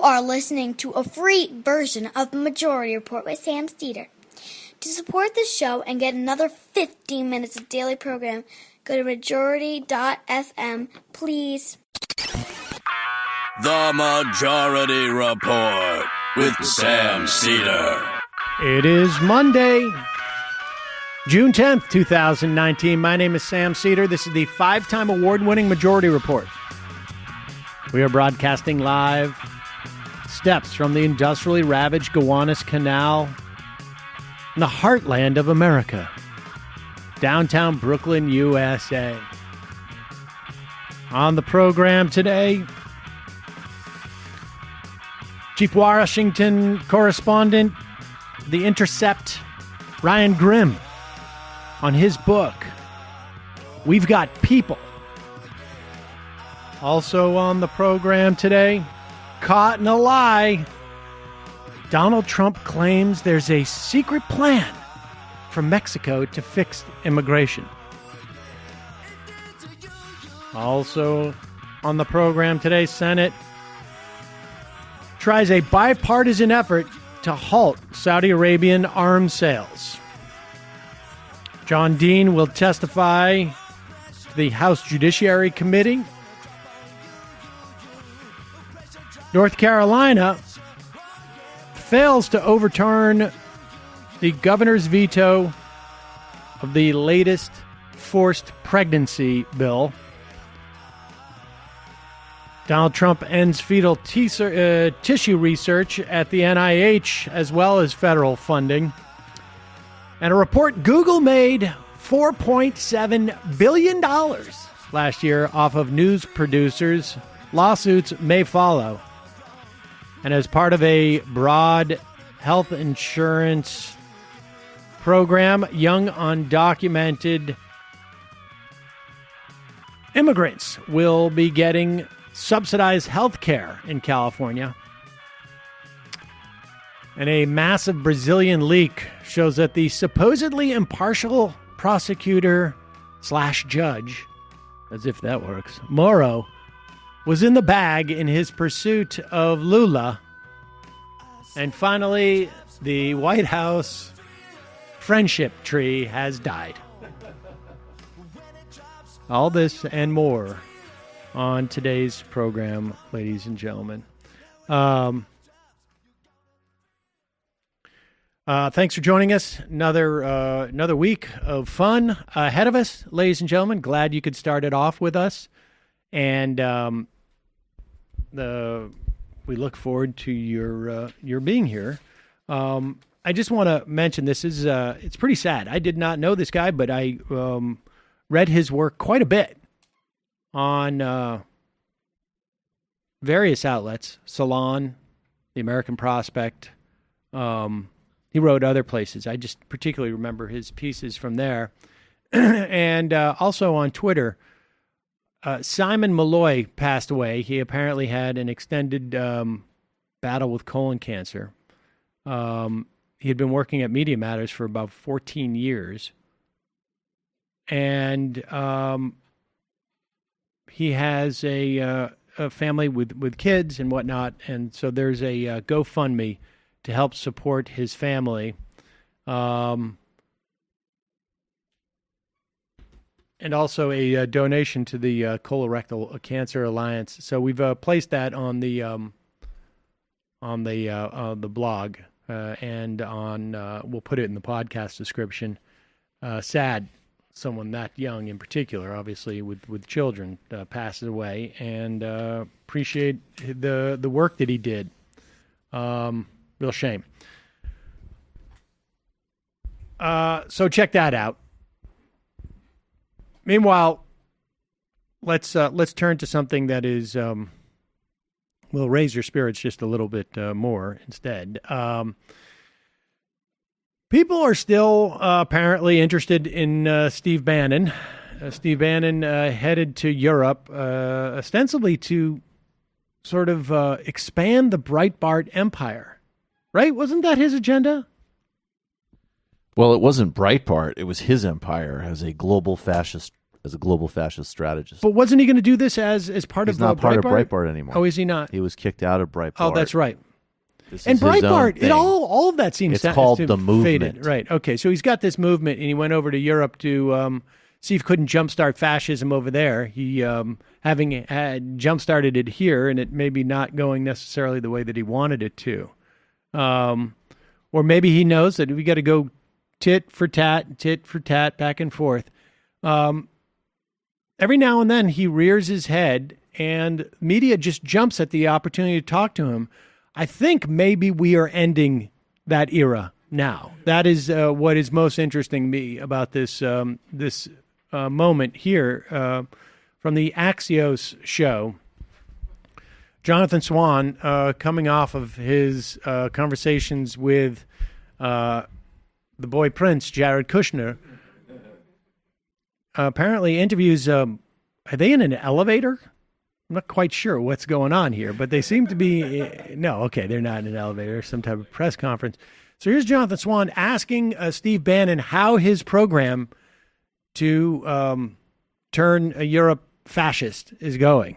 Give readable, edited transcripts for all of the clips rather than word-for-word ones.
are listening to a free version of Majority Report with Sam Steeder. To support the show and get another 15 minutes of daily program, go to majority.fm, please. The Majority Report with Sam Steeder. It is Monday, June 10th, 2019. My name is Sam Steeder. This is the 5-time award-winning Majority Report. We are broadcasting live steps from the industrially ravaged Gowanus Canal in the heartland of America, downtown Brooklyn, USA. On the program today, Chief Washington correspondent, The Intercept, Ryan Grimm, on his book, We've Got People. Also on the program today, caught in a lie, Donald Trump claims there's a secret plan for Mexico to fix immigration. Also on the program today, Senate tries a bipartisan effort to halt Saudi Arabian arms sales. John Dean will testify to the House Judiciary Committee. North Carolina fails to overturn the governor's veto of the latest forced pregnancy bill. Donald Trump ends fetal tissue research at the NIH, as well as federal funding. And a report, Google made $4.7 billion last year off of news producers. Lawsuits may follow. And as part of a broad health insurance program, young undocumented immigrants will be getting subsidized health care in California. And a massive Brazilian leak shows that the supposedly impartial prosecutor / judge, as if that works, Moro, was in the bag in his pursuit of Lula. And finally, the White House friendship tree has died. All this and more on today's program, ladies and gentlemen. Thanks for joining us. Another week of fun ahead of us, ladies and gentlemen. Glad you could start it off with us. And we look forward to your being here. I just want to mention this is it's pretty sad. I did not know this guy, but I read his work quite a bit on various outlets, Salon, The American Prospect. He wrote other places. I just particularly remember his pieces from there. And also on Twitter, Simon Malloy passed away. He apparently had an extended battle with colon cancer. He had been working at Media Matters for about 14 years. And he has a family with kids and whatnot. And so there's a GoFundMe to help support his family. And also a donation to the Colorectal Cancer Alliance. So we've placed that on the blog, and on we'll put it in the podcast description. Sad, someone that young in particular, obviously with children, passes away, and appreciate the work that he did. Real shame. So check that out. Meanwhile, let's turn to something that is will raise your spirits just a little bit more instead. People are still apparently interested in Steve Bannon. Steve Bannon headed to Europe ostensibly to sort of expand the Breitbart empire, right? Wasn't that his agenda? Well, it wasn't Breitbart. It was his empire as a global fascist as a global fascist strategist. But wasn't he going to do this as part He's of not part Breitbart? of Breitbart anymore. Oh, is he not? He was kicked out of Breitbart. Oh, that's right. This And is his own Breitbart, thing. all of that seems It's called to the movement. faded. Right. Okay. So he's got this movement, and he went over to Europe to see if he couldn't jumpstart fascism over there. He having had jumpstarted it here, and it maybe not going necessarily the way that he wanted it to. Or maybe he knows that we got to go tit for tat, back and forth. Every now and then he rears his head, and media just jumps at the opportunity to talk to him. I think maybe we are ending that era now. That is what is most interesting me about this moment here from the Axios show. Jonathan Swan, coming off of his conversations with the boy prince, Jared Kushner, apparently interviews, are they in an elevator? I'm not quite sure what's going on here, but they seem to be, no, okay, they're not in an elevator, some type of press conference. So here's Jonathan Swan asking Steve Bannon how his program to turn Europe fascist is going.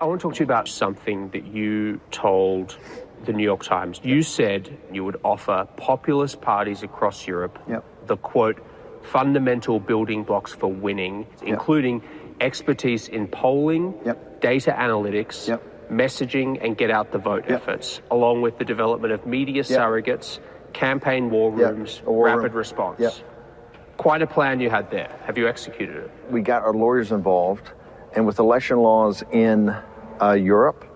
I want to talk to you about something that you told the New York Times. You said you would offer populist parties across Europe the, quote, fundamental building blocks for winning, including expertise in polling, data analytics, messaging and get out the vote efforts, along with the development of media surrogates, campaign war rooms, rapid response. Quite a plan you had there. Have you executed it? We got our lawyers involved, and with election laws in Europe,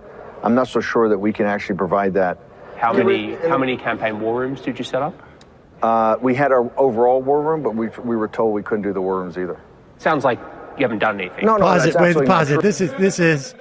I'm not so sure that we can actually provide that. How many campaign war rooms did you set up? We had our overall war room, but we were told we couldn't do the war rooms either. Sounds like you haven't done anything. No, Pause that's it. Wait, absolutely pause not it. true. This is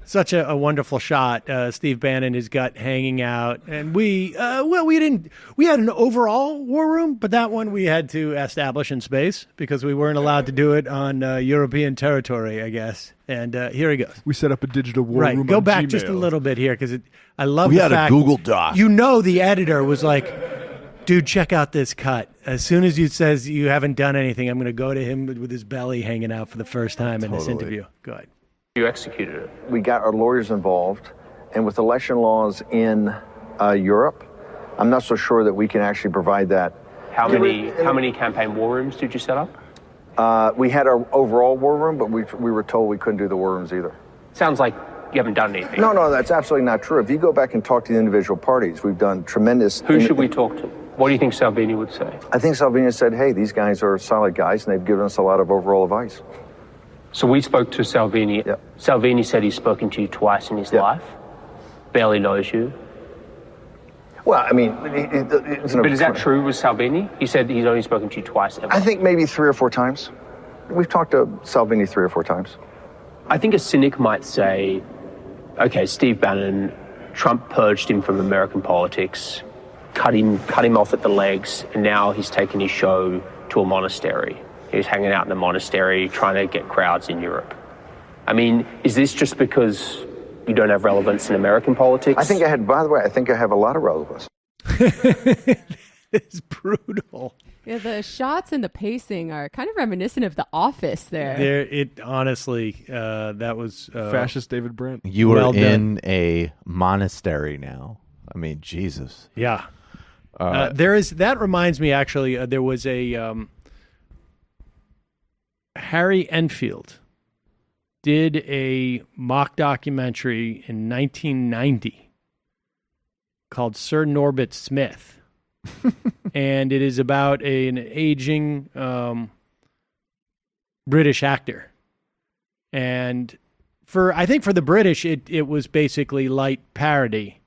such a wonderful shot. Steve Bannon, his gut hanging out, and we had an overall war room, but that one we had to establish in space because we weren't allowed to do it on European territory, I guess. And here he goes. We set up a digital war Right, room go on back Gmail. just a little bit here because I love We the had fact a Google Doc. You know, the editor was like, dude, check out this cut. As soon as you says you haven't done anything, I'm going to go to him with his belly hanging out for the first time in this interview. Go ahead. You executed it. We got our lawyers involved, and with election laws in Europe, I'm not so sure that we can actually provide that. How many campaign war rooms did you set up? We had our overall war room, but we were told we couldn't do the war rooms either. Sounds like you haven't done anything. No, that's absolutely not true. If you go back and talk to the individual parties, we've done tremendous... Who should we talk to? What do you think Salvini would say? I think Salvini said, hey, these guys are solid guys, and they've given us a lot of overall advice. So we spoke to Salvini. Yep. Salvini said he's spoken to you twice in his life. Barely knows you. Well, I mean... But is that true with Salvini? He said he's only spoken to you twice ever. I think maybe 3 or 4 times. We've talked to Salvini 3 or 4 times. I think a cynic might say, okay, Steve Bannon, Trump purged him from American politics, cut him off at the legs, and now he's taken his show to a monastery. He's hanging out in a monastery trying to get crowds in Europe. I mean, is this just because you don't have relevance in American politics? I think I have a lot of relevance. It's brutal. Yeah, the shots and the pacing are kind of reminiscent of The Office there. It honestly, that was... Fascist David Brent. You were well done. in a monastery now. I mean, Jesus. Yeah. That reminds me, actually, there was a... Harry Enfield did a mock documentary in 1990 called Sir Norbert Smith. And it is about an aging British actor. And I think for the British, it was basically light parody.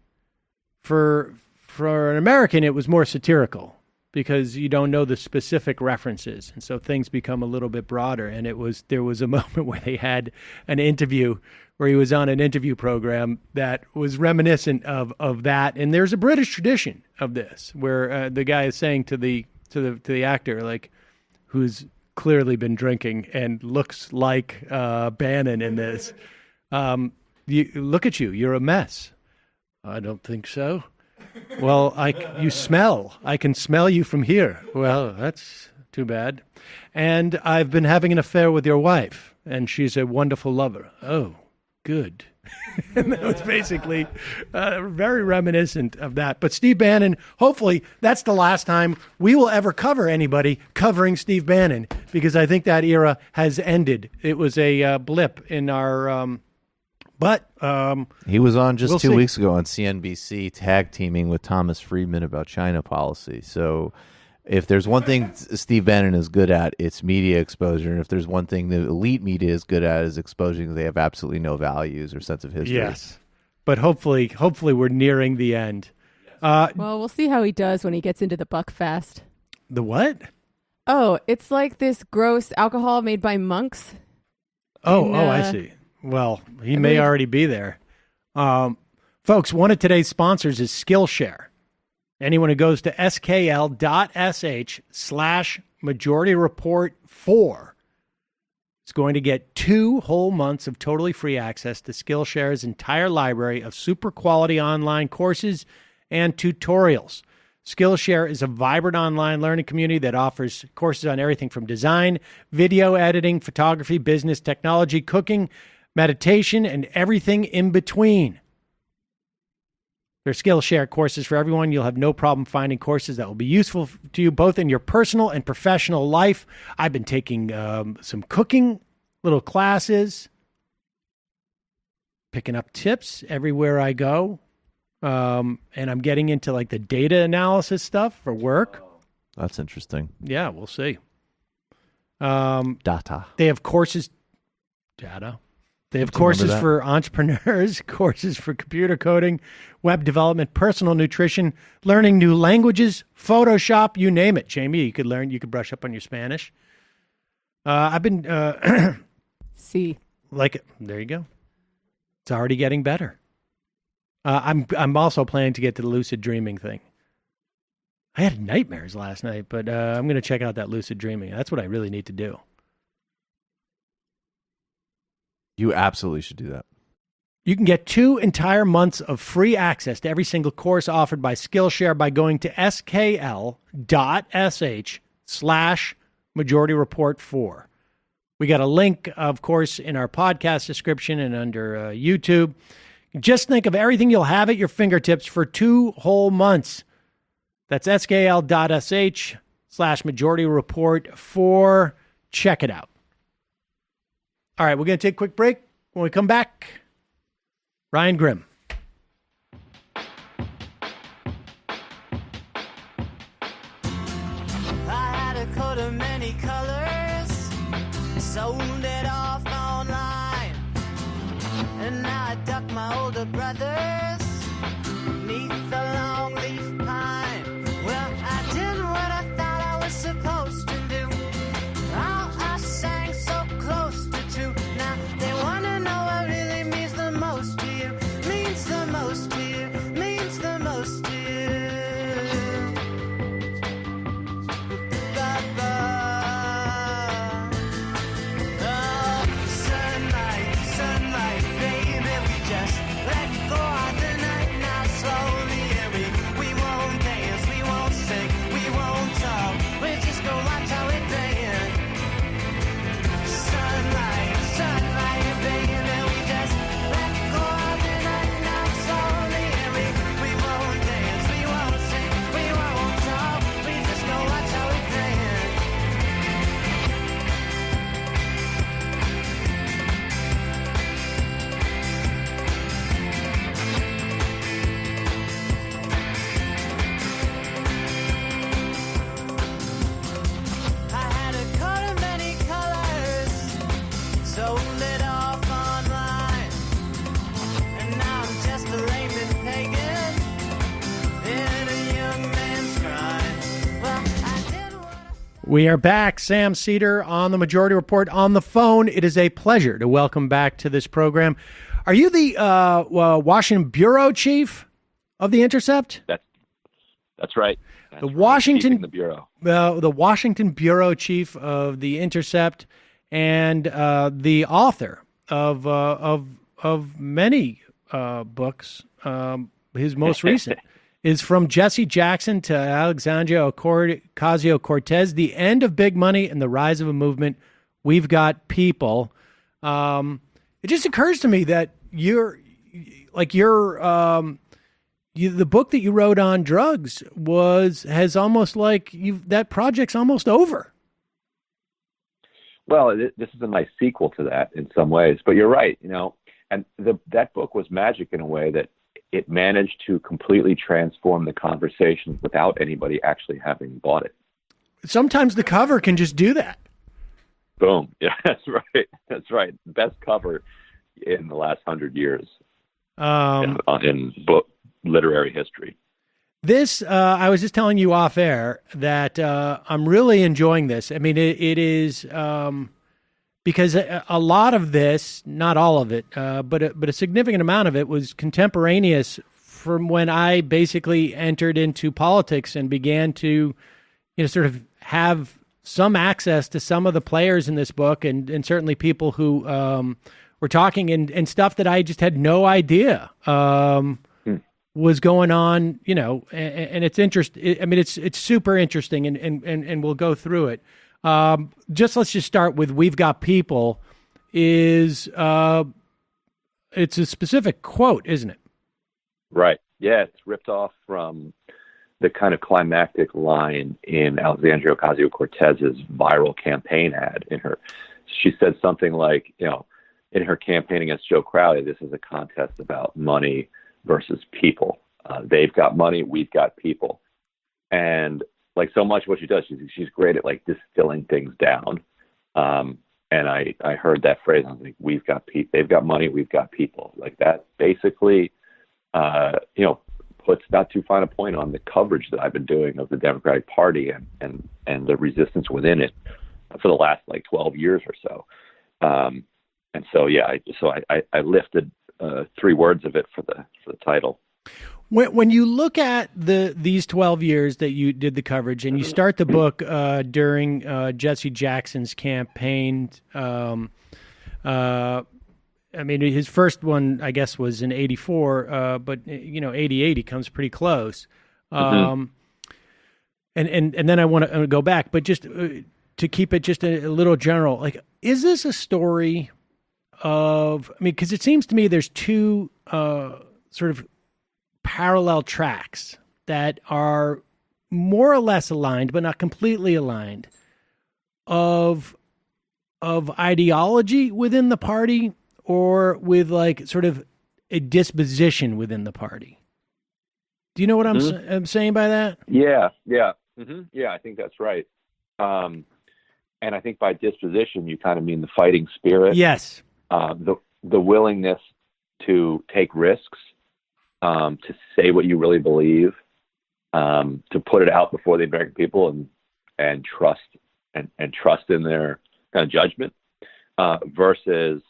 For an American, it was more satirical because you don't know the specific references. And so things become a little bit broader. And there was a moment where they had an interview where he was on an interview program that was reminiscent of that. And there's a British tradition of this where the guy is saying to the actor, like, who's clearly been drinking and looks like Bannon in this, look at you, you're a mess. I don't think so. Well, you smell. I can smell you from here. Well, that's Too bad. And I've been having an affair with your wife, and she's a wonderful lover. Oh, good. And that was basically very reminiscent of that. But Steve Bannon, hopefully that's the last time we will ever cover anybody covering Steve Bannon, because I think that era has ended. It was a blip in our... he was on just we'll 2 see. weeks ago on CNBC tag teaming with Thomas Friedman about China policy. So if there's one thing Steve Bannon is good at, it's media exposure. And if there's one thing the elite media is good at, is exposing they have absolutely no values or sense of history. Yes. But hopefully we're nearing the end. Well, we'll see how he does when he gets into the Buckfast. The what? Oh, it's like this gross alcohol made by monks. I see. Well, he may already be there. Folks, one of today's sponsors is Skillshare. Anyone who goes to skl.sh/Majority Report 4 is going to get 2 whole months of totally free access to Skillshare's entire library of super quality online courses and tutorials. Skillshare is a vibrant online learning community that offers courses on everything from design, video editing, photography, business, technology, cooking, meditation, and everything in between. Their Skillshare courses for everyone. You'll have no problem finding courses that will be useful to you both in your personal and professional life. I've been taking some cooking little classes, picking up tips everywhere I go, and I'm getting into like the data analysis stuff for work. That's interesting. Yeah, we'll see. Data. They have courses. Data. They have Don't you remember courses that? for entrepreneurs, courses for computer coding, web development, personal nutrition, learning new languages, Photoshop, you name it. Jamie, you could brush up on your Spanish. I've been See. There you go. It's already getting better. I'm also planning to get to the lucid dreaming thing. I had nightmares last night, but I'm going to check out that lucid dreaming. That's what I really need to do. You absolutely should do that. You can get 2 entire months of free access to every single course offered by Skillshare by going to skl.sh/Majority Report 4. We got a link, of course, in our podcast description and under YouTube. Just think of everything you'll have at your fingertips for 2 whole months. That's skl.sh/Majority Report 4. Check it out. All right, we're going to take a quick break. When we come back, Ryan Grimm. I had a coat of many colors, sold it off online, and now I duck my older brothers neath the long leaf pine. Well, I did what I thought I was supposed to do. I sang so close to true. Now they want to know what really means the most to you. Means the most to you. Means the most to you. Oh, sunlight, sunlight, baby, we just let go of the night now slowly. And we won't dance, we won't sing, we won't talk. We just go watch how it dance. Sunlight, sunlight, baby, we just let go of the night now slowly. And we won't dance, we won't sing, we won't talk. We just go watch how it dance. I had a coat of many colors, sold it off online, and now I'm just a layman pagan in a young man's crime. Well, I did what I... We are back. Sam Cedar on the Majority Report on the phone. It is a pleasure to welcome back to this program. Are you the Washington bureau chief of the Intercept? That's right. The Washington Keeping the bureau. the Washington bureau chief of the Intercept, and the author of many books. His most recent is From Jesse Jackson to Alexandria Ocasio-Cortez, The End of Big Money and the Rise of a Movement. We've Got People. It just occurs to me that the book that you wrote on drugs has almost like that project's almost over. Well, this is a nice sequel to that in some ways, but you're right, and that book was magic in a way that it managed to completely transform the conversation without anybody actually having bought it. Sometimes the cover can just do that. Boom. Yeah, that's right. That's right. Best cover in the last 100 years in book literary history. This, I was just telling you off air that I'm really enjoying this. I mean, it is because a lot of this, not all of it, but a significant amount of it was contemporaneous from when I basically entered into politics and began to, sort of have some access to some of the players in this book and certainly people who were talking and stuff that I just had no idea was going on, and it's interesting. I mean, it's super interesting and we'll go through it. Let's just start with We've Got People it's a specific quote, isn't it? Right. Yeah. It's ripped off from the kind of climactic line in Alexandria Ocasio-Cortez's viral campaign ad she said something like, in her campaign against Joe Crowley, this is a contest about money versus people. They've got money. We've got people. And like so much what she does, she's great at like distilling things down. And I heard that phrase. I was like, we've got people. They've got money. We've got people. Like that basically, puts not too fine a point on the coverage that I've been doing of the Democratic Party and the resistance within it for the last like 12 years or so. And so, yeah, I lifted 3 words of it for the title. When you look at these 12 years that you did the coverage and you start the book during Jesse Jackson's campaign, I mean, his first one, I guess, was in 84, but, 88, he comes pretty close. And then I want to go back, but just to keep it just a little general, like, is this a story because it seems to me there's 2 sort of parallel tracks that are more or less aligned, but not completely aligned, of ideology within the party or with like sort of a disposition within the party. Do you know what I'm saying by that? Yeah. Mm-hmm. Yeah, I think that's right. And I think by disposition, you kind of mean the fighting spirit. Yes. The willingness to take risks, to say what you really believe, to put it out before the American people and trust in their kind of judgment, versus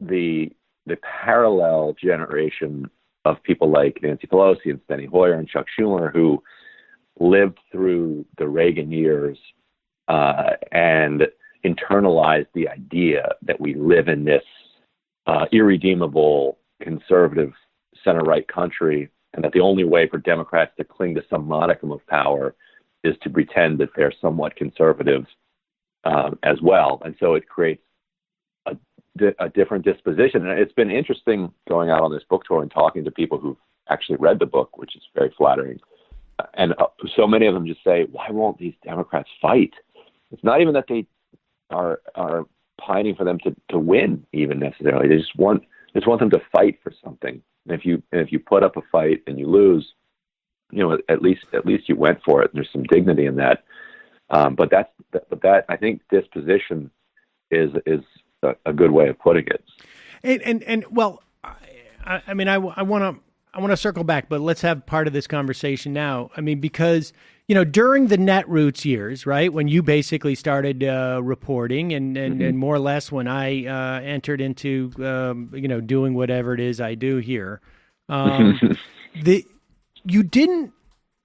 the parallel generation of people like Nancy Pelosi and Steny Hoyer and Chuck Schumer, who lived through the Reagan years and internalized the idea that we live in this irredeemable conservative center-right country, and that the only way for Democrats to cling to some modicum of power is to pretend that they're somewhat conservative as well. And so it creates a different disposition. And it's been interesting going out on this book tour and talking to people who've actually read the book, which is very flattering. And so many of them just say, why won't these Democrats fight? It's not even that they are pining for them to win even necessarily. They just want them to fight for something. And if you put up a fight and you lose, at least you went for it. And there's some dignity in that. But that I think disposition is a good way of putting it. And well, I mean, I want to circle back, but let's have part of this conversation now. I mean, because during the Netroots years, right, when you basically started reporting, and more or less when I entered into doing whatever it is I do here, you didn't.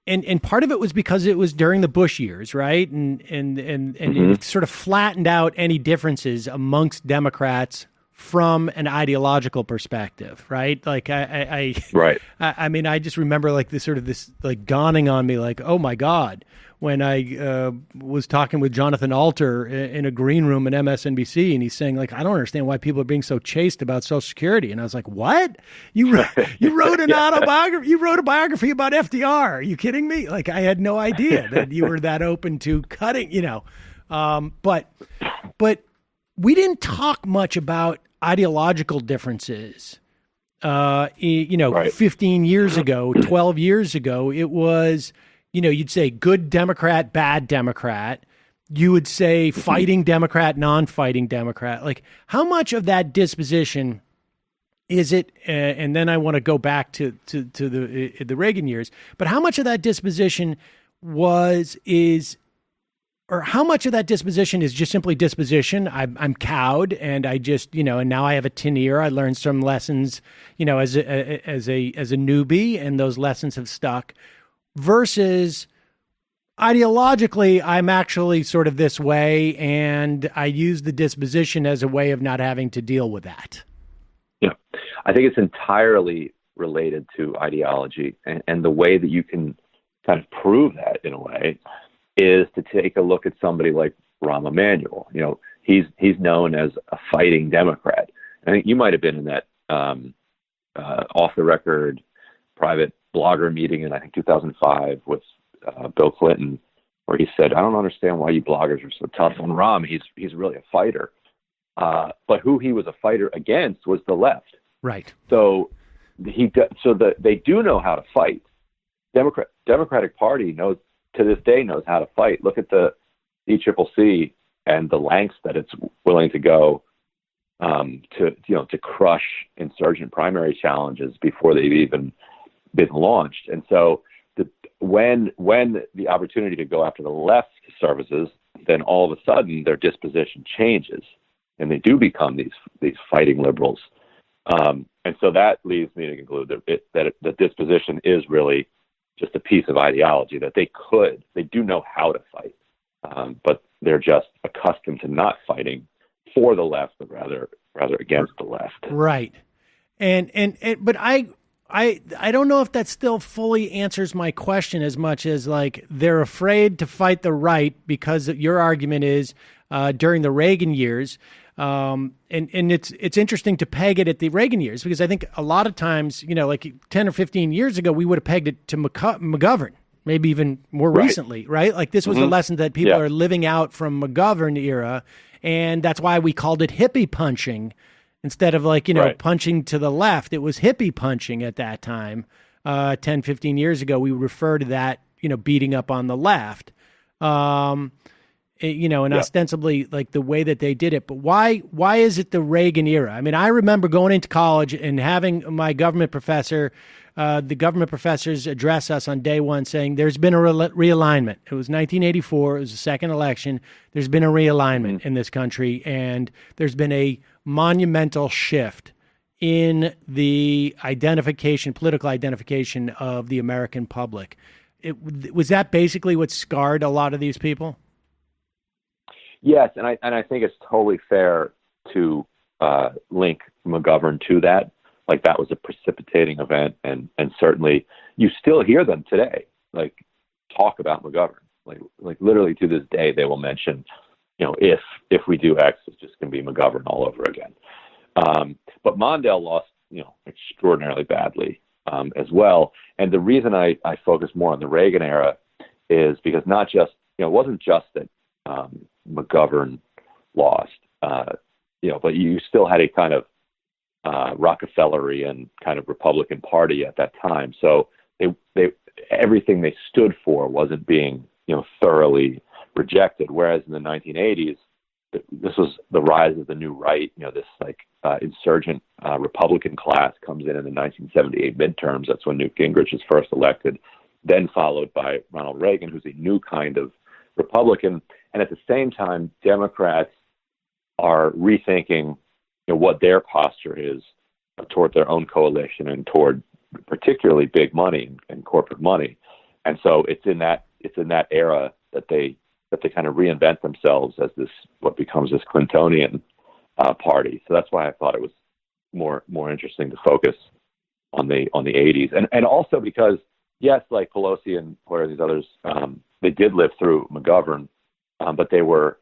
And part of it was because it was during the Bush years, right? And it sort of flattened out any differences amongst Democrats from an ideological perspective, right? Like right. I mean, I just remember like this like dawning on me, like, oh my God, when I was talking with Jonathan Alter in a green room at MSNBC, and he's saying like, I don't understand why people are being so chaste about Social Security, and I was like, what? You wrote an autobiography? You wrote a biography about FDR? Are you kidding me? Like, I had no idea that you were that open to cutting, you know. But we didn't talk much about ideological differences. You know, right. 15 years ago, 12 years ago, it was, you know, you'd say good Democrat, bad Democrat. You would say fighting Democrat, non-fighting Democrat. Like, how much of that disposition is it? And then I want to go back to the Reagan years. But how much of that disposition or how much of that disposition is just simply disposition? I'm cowed, and I just, you know, and now I have a tin ear. I learned some lessons, you know, as a newbie, and those lessons have stuck. Versus ideologically, I'm actually sort of this way, and I use the disposition as a way of not having to deal with that. Yeah, I think it's entirely related to ideology, and the way that you can kind of prove that in a way is to take a look at somebody like Rahm Emanuel. You know, he's known as a fighting Democrat. I think you might have been in that off-the-record private blogger meeting in, I think, 2005 with Bill Clinton, where he said, I don't understand why you bloggers are so tough on Rahm. He's really a fighter. But who he was a fighter against was the left. Right. So they do know how to fight. Democratic Party to this day knows how to fight. Look at the DCCC and the lengths that it's willing to go to crush insurgent primary challenges before they've even been launched. And so when the opportunity to go after the left surfaces, then all of a sudden their disposition changes, and they do become these fighting liberals. And so that leads me to conclude that the disposition is really just a piece of ideology, that they do know how to fight, but they're just accustomed to not fighting for the left, but rather against the left. Right. But I don't know if that still fully answers my question as much as like they're afraid to fight the right because your argument is during the Reagan years. And it's interesting to peg it at the Reagan years, because I think a lot of times, you know, like 10 or 15 years ago, we would have pegged it to McGovern, maybe even more recently, right? Like this was the lesson that people are living out from McGovern era. And that's why we called it hippie punching instead of like, you know, punching to the left. It was hippie punching at that time. 10, 15 years ago, we refer to that, you know, beating up on the left. You know, and ostensibly like the way that they did it. But why is it the Reagan era? I mean, I remember going into college and having my government professor, the government professors address us on day one saying there's been a realignment. It was 1984. It was the second election. There's been a realignment in this country, and there's been a monumental shift in the political identification of the American public. Was that basically what scarred a lot of these people? Yes, and I think it's totally fair to link McGovern to that. Like that was a precipitating event, and certainly you still hear them today, like talk about McGovern. Like literally to this day, they will mention, you know, if we do X, it's just going to be McGovern all over again. But Mondale lost, you know, extraordinarily badly as well. And the reason I focus more on the Reagan era is because not just, you know, it wasn't just that McGovern lost, you know, but you still had a kind of Rockefellerian kind of Republican Party at that time. So they everything they stood for wasn't being, you know, thoroughly rejected. Whereas in the 1980s, this was the rise of the new right. You know, this like insurgent Republican class comes in the 1978 midterms. That's when Newt Gingrich is first elected, then followed by Ronald Reagan, who's a new kind of Republican. And at the same time, Democrats are rethinking, you know, what their posture is toward their own coalition and toward particularly big money and corporate money. And so it's in that era that they kind of reinvent themselves as this what becomes this Clintonian party. So that's why I thought it was more interesting to focus on the 80s, and also because yes, like Pelosi and Hoyer, these others, they did live through McGovern, but they were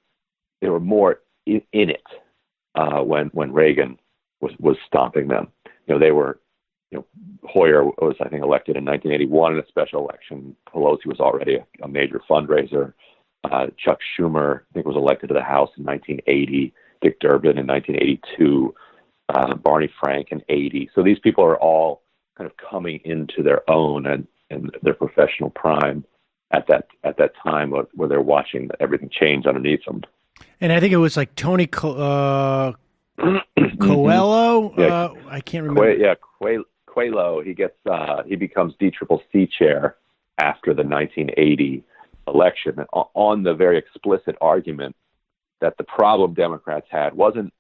more in it when Reagan was stomping them. They were. Hoyer was, I think, elected in 1981 in a special election. Pelosi was already a major fundraiser. Chuck Schumer, I think, was elected to the House in 1980. Dick Durbin in 1982. Barney Frank in 80. So these people are all kind of coming into their own and their professional prime at that time where they're watching everything change underneath them. And I think it was like Tony Coelho. Yeah. I can't remember. Coelho. He becomes DCCC chair after the 1980 election on the very explicit argument that the problem Democrats had wasn't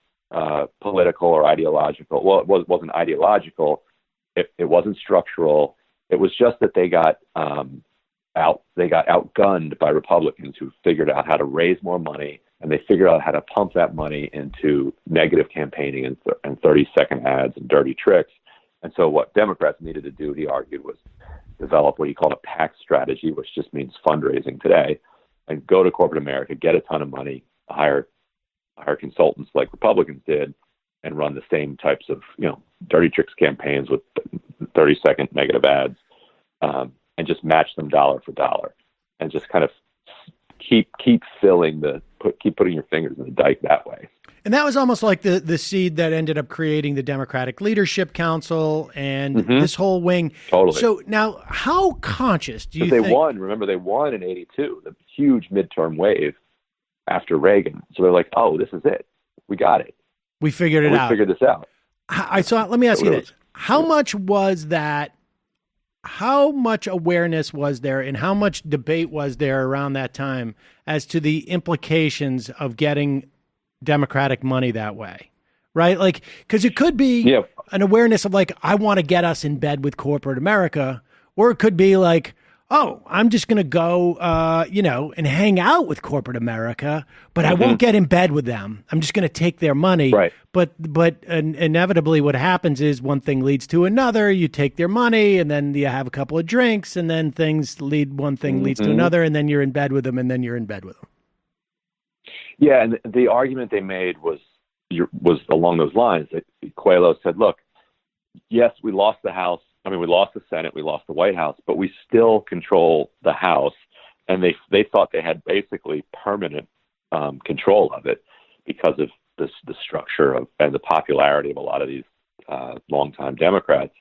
political or ideological. Well, it wasn't ideological. It wasn't structural. It was just that they got outgunned by Republicans who figured out how to raise more money, and they figured out how to pump that money into negative campaigning and 30-second ads and dirty tricks. And so what Democrats needed to do, he argued, was develop what he called a PAC strategy, which just means fundraising today, and go to corporate America, get a ton of money, hire consultants like Republicans did, and run the same types of dirty tricks campaigns with 30-second negative ads, and just match them dollar for dollar, and just kind of keep putting your fingers in the dike that way. And that was almost like the seed that ended up creating the Democratic Leadership Council and this whole wing. Totally. So now, how conscious do you think? They won. Remember, they won in '82, the huge midterm wave after Reagan. So they're like, "Oh, this is it. We got it. We figured it out. We figured this out." Let me ask you this: how much was that? How much awareness was there, and how much debate was there around that time as to the implications of getting Democratic money that way, right? Like, because it could be an awareness of like, I want to get us in bed with corporate America, or it could be like, oh, I'm just going to go, and hang out with corporate America, but I won't get in bed with them. I'm just going to take their money. Right. But inevitably what happens is one thing leads to another. You take their money, and then you have a couple of drinks, and then one thing leads to another, and then you're in bed with them, and then you're in bed with them. Yeah, and the argument they made was along those lines. Coelho said, look, yes, we lost the House. We lost the Senate, we lost the White House, but we still control the House. And they thought they had basically permanent control of it because of the structure and the popularity of a lot of these longtime Democrats.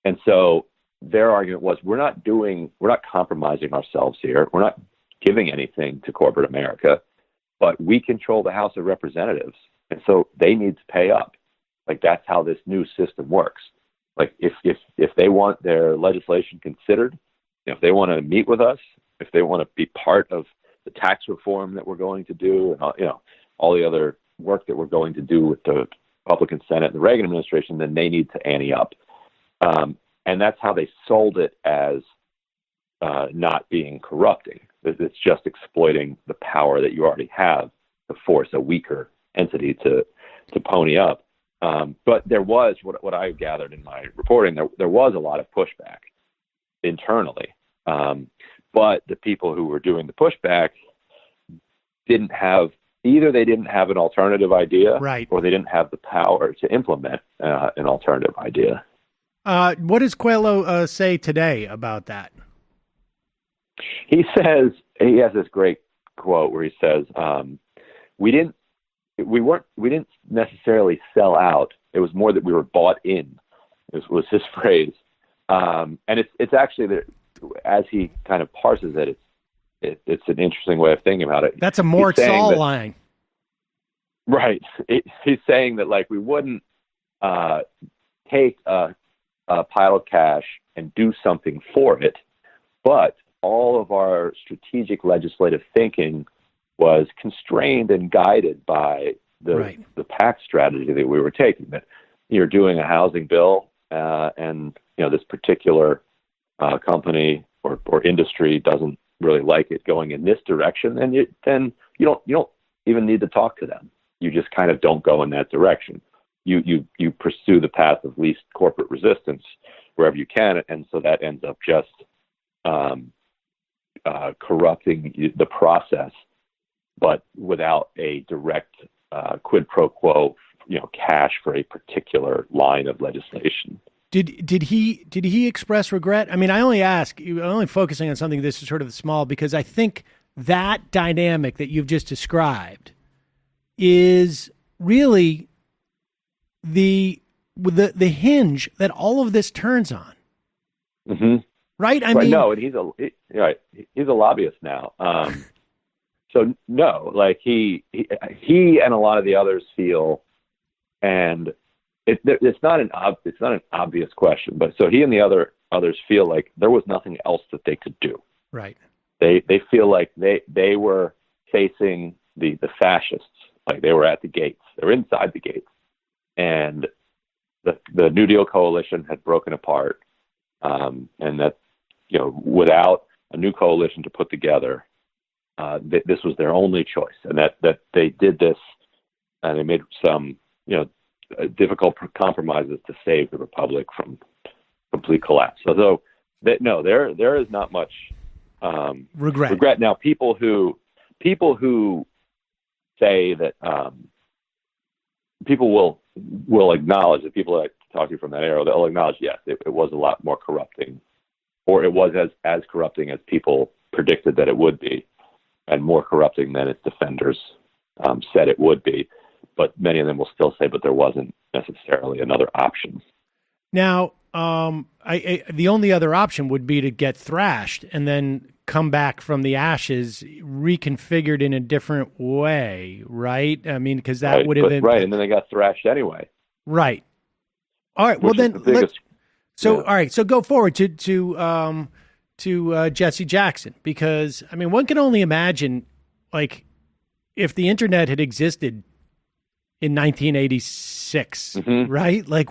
And so their argument was, we're not compromising ourselves here. We're not giving anything to corporate America, but we control the House of Representatives. And so they need to pay up. Like, that's how this new system works. Like, if they want their legislation considered, if they want to meet with us, if they want to be part of the tax reform that we're going to do, and all the other work that we're going to do with the Republican Senate and the Reagan administration, then they need to ante up. And that's how they sold it as not being corrupting. It's just exploiting the power that you already have to force a weaker entity to pony up. But there was, what I gathered in my reporting, there was a lot of pushback internally. But the people who were doing the pushback didn't have an alternative idea, right, or they didn't have the power to implement an alternative idea. What does Coelho say today about that? He has this great quote where he says, we didn't necessarily sell out. It was more that we were bought in. Was his phrase. And it's actually, as he kind of parses it, it's an interesting way of thinking about it. That's a Mort Saul line. Right. He's saying that, like, we wouldn't take a pile of cash and do something for it, but all of our strategic legislative thinking was constrained and guided by the PAC strategy that we were taking. That you're doing a housing bill, and this particular company or industry doesn't really like it going in this direction, and then you don't even need to talk to them. you just kind of don't go in that direction. You pursue the path of least corporate resistance wherever you can, and so that ends up just corrupting the process, but without a direct quid pro quo, cash for a particular line of legislation. Did he express regret? I mean, I only ask, you're only focusing on something this is sort of small, because I think that dynamic that you've just described is really the hinge that all of this turns on. Mm-hmm. Right? I mean, no, and he's a lobbyist now. So no, like he and a lot of the others feel, and it's not an obvious question, but so he and the others feel like there was nothing else that they could do. Right. They feel like they were facing the fascists, like they were at the gates. They were inside the gates, and the New Deal coalition had broken apart, and that without a new coalition to put together, this was their only choice, and that they did this, and they made some difficult compromises to save the republic from complete collapse. So there is not much regret. Now, people who say that people will acknowledge that people that talk to you from that era, they'll acknowledge, yes, it was a lot more corrupting, or it was as corrupting as people predicted that it would be, and more corrupting than its defenders said it would be. But many of them will still say, but there wasn't necessarily another option. Now, the only other option would be to get thrashed and then come back from the ashes, reconfigured in a different way, right? I mean, because that would have been right, and then they got thrashed anyway. Right. All right. Well, then all right. So go forward to Jesse Jackson, because I mean, one can only imagine, like, if the internet had existed in 1986, right? Like,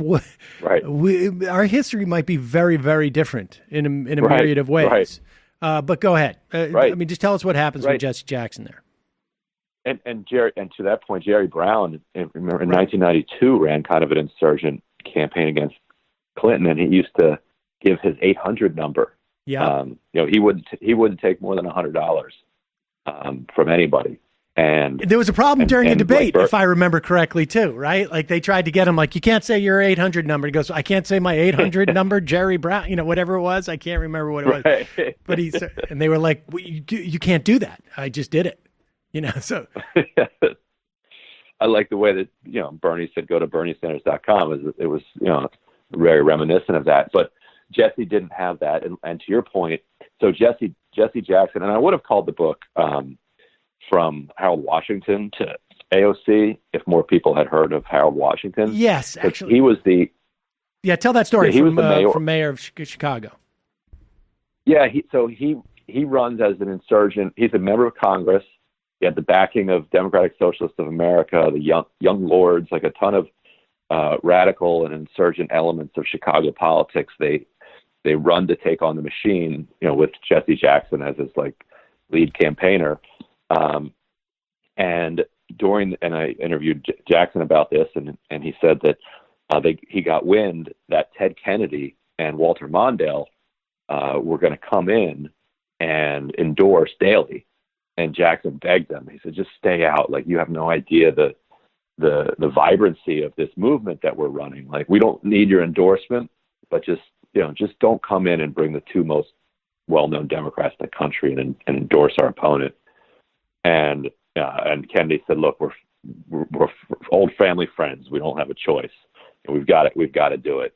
right. Our history might be very, very different in a myriad of ways. Right. But go ahead. Right. I mean, just tell us what happens with Jesse Jackson there. And to that point, Jerry Brown, in 1992, ran kind of an insurgent campaign against Clinton, and he used to give his 800 number. Yeah. He wouldn't take more than $100 from anybody. And there was a problem during the debate, if I remember correctly, too, right? Like, they tried to get him, like, you can't say your 800 number. He goes, I can't say my 800 number, Jerry Brown, whatever it was. I can't remember what it was. Right. But and they were like, well, you can't do that. I just did it. So. I like the way that, Bernie said, go to BernieSanders.com. It was, very reminiscent of that. But Jesse didn't have that. And to your point, so Jesse Jackson, and I would have called the book, From Harold Washington to AOC, if more people had heard of Harold Washington. Yes, actually. He was tell that story was the mayor. From mayor of Chicago. Yeah, he runs as an insurgent. He's a member of Congress. He had the backing of Democratic Socialists of America, the young lords, like a ton of radical and insurgent elements of Chicago politics. They run to take on the machine, with Jesse Jackson as his lead campaigner. And I interviewed Jackson about this, and he said that he got wind that Ted Kennedy and Walter Mondale were going to come in and endorse Daley, and Jackson begged them. He said, "Just stay out. Like, you have no idea the vibrancy of this movement that we're running. Like, we don't need your endorsement, but just don't come in and bring the two most well-known Democrats in the country and endorse our opponent." And Kennedy said, "Look, we're old family friends. We don't have a choice. And we've got to do it."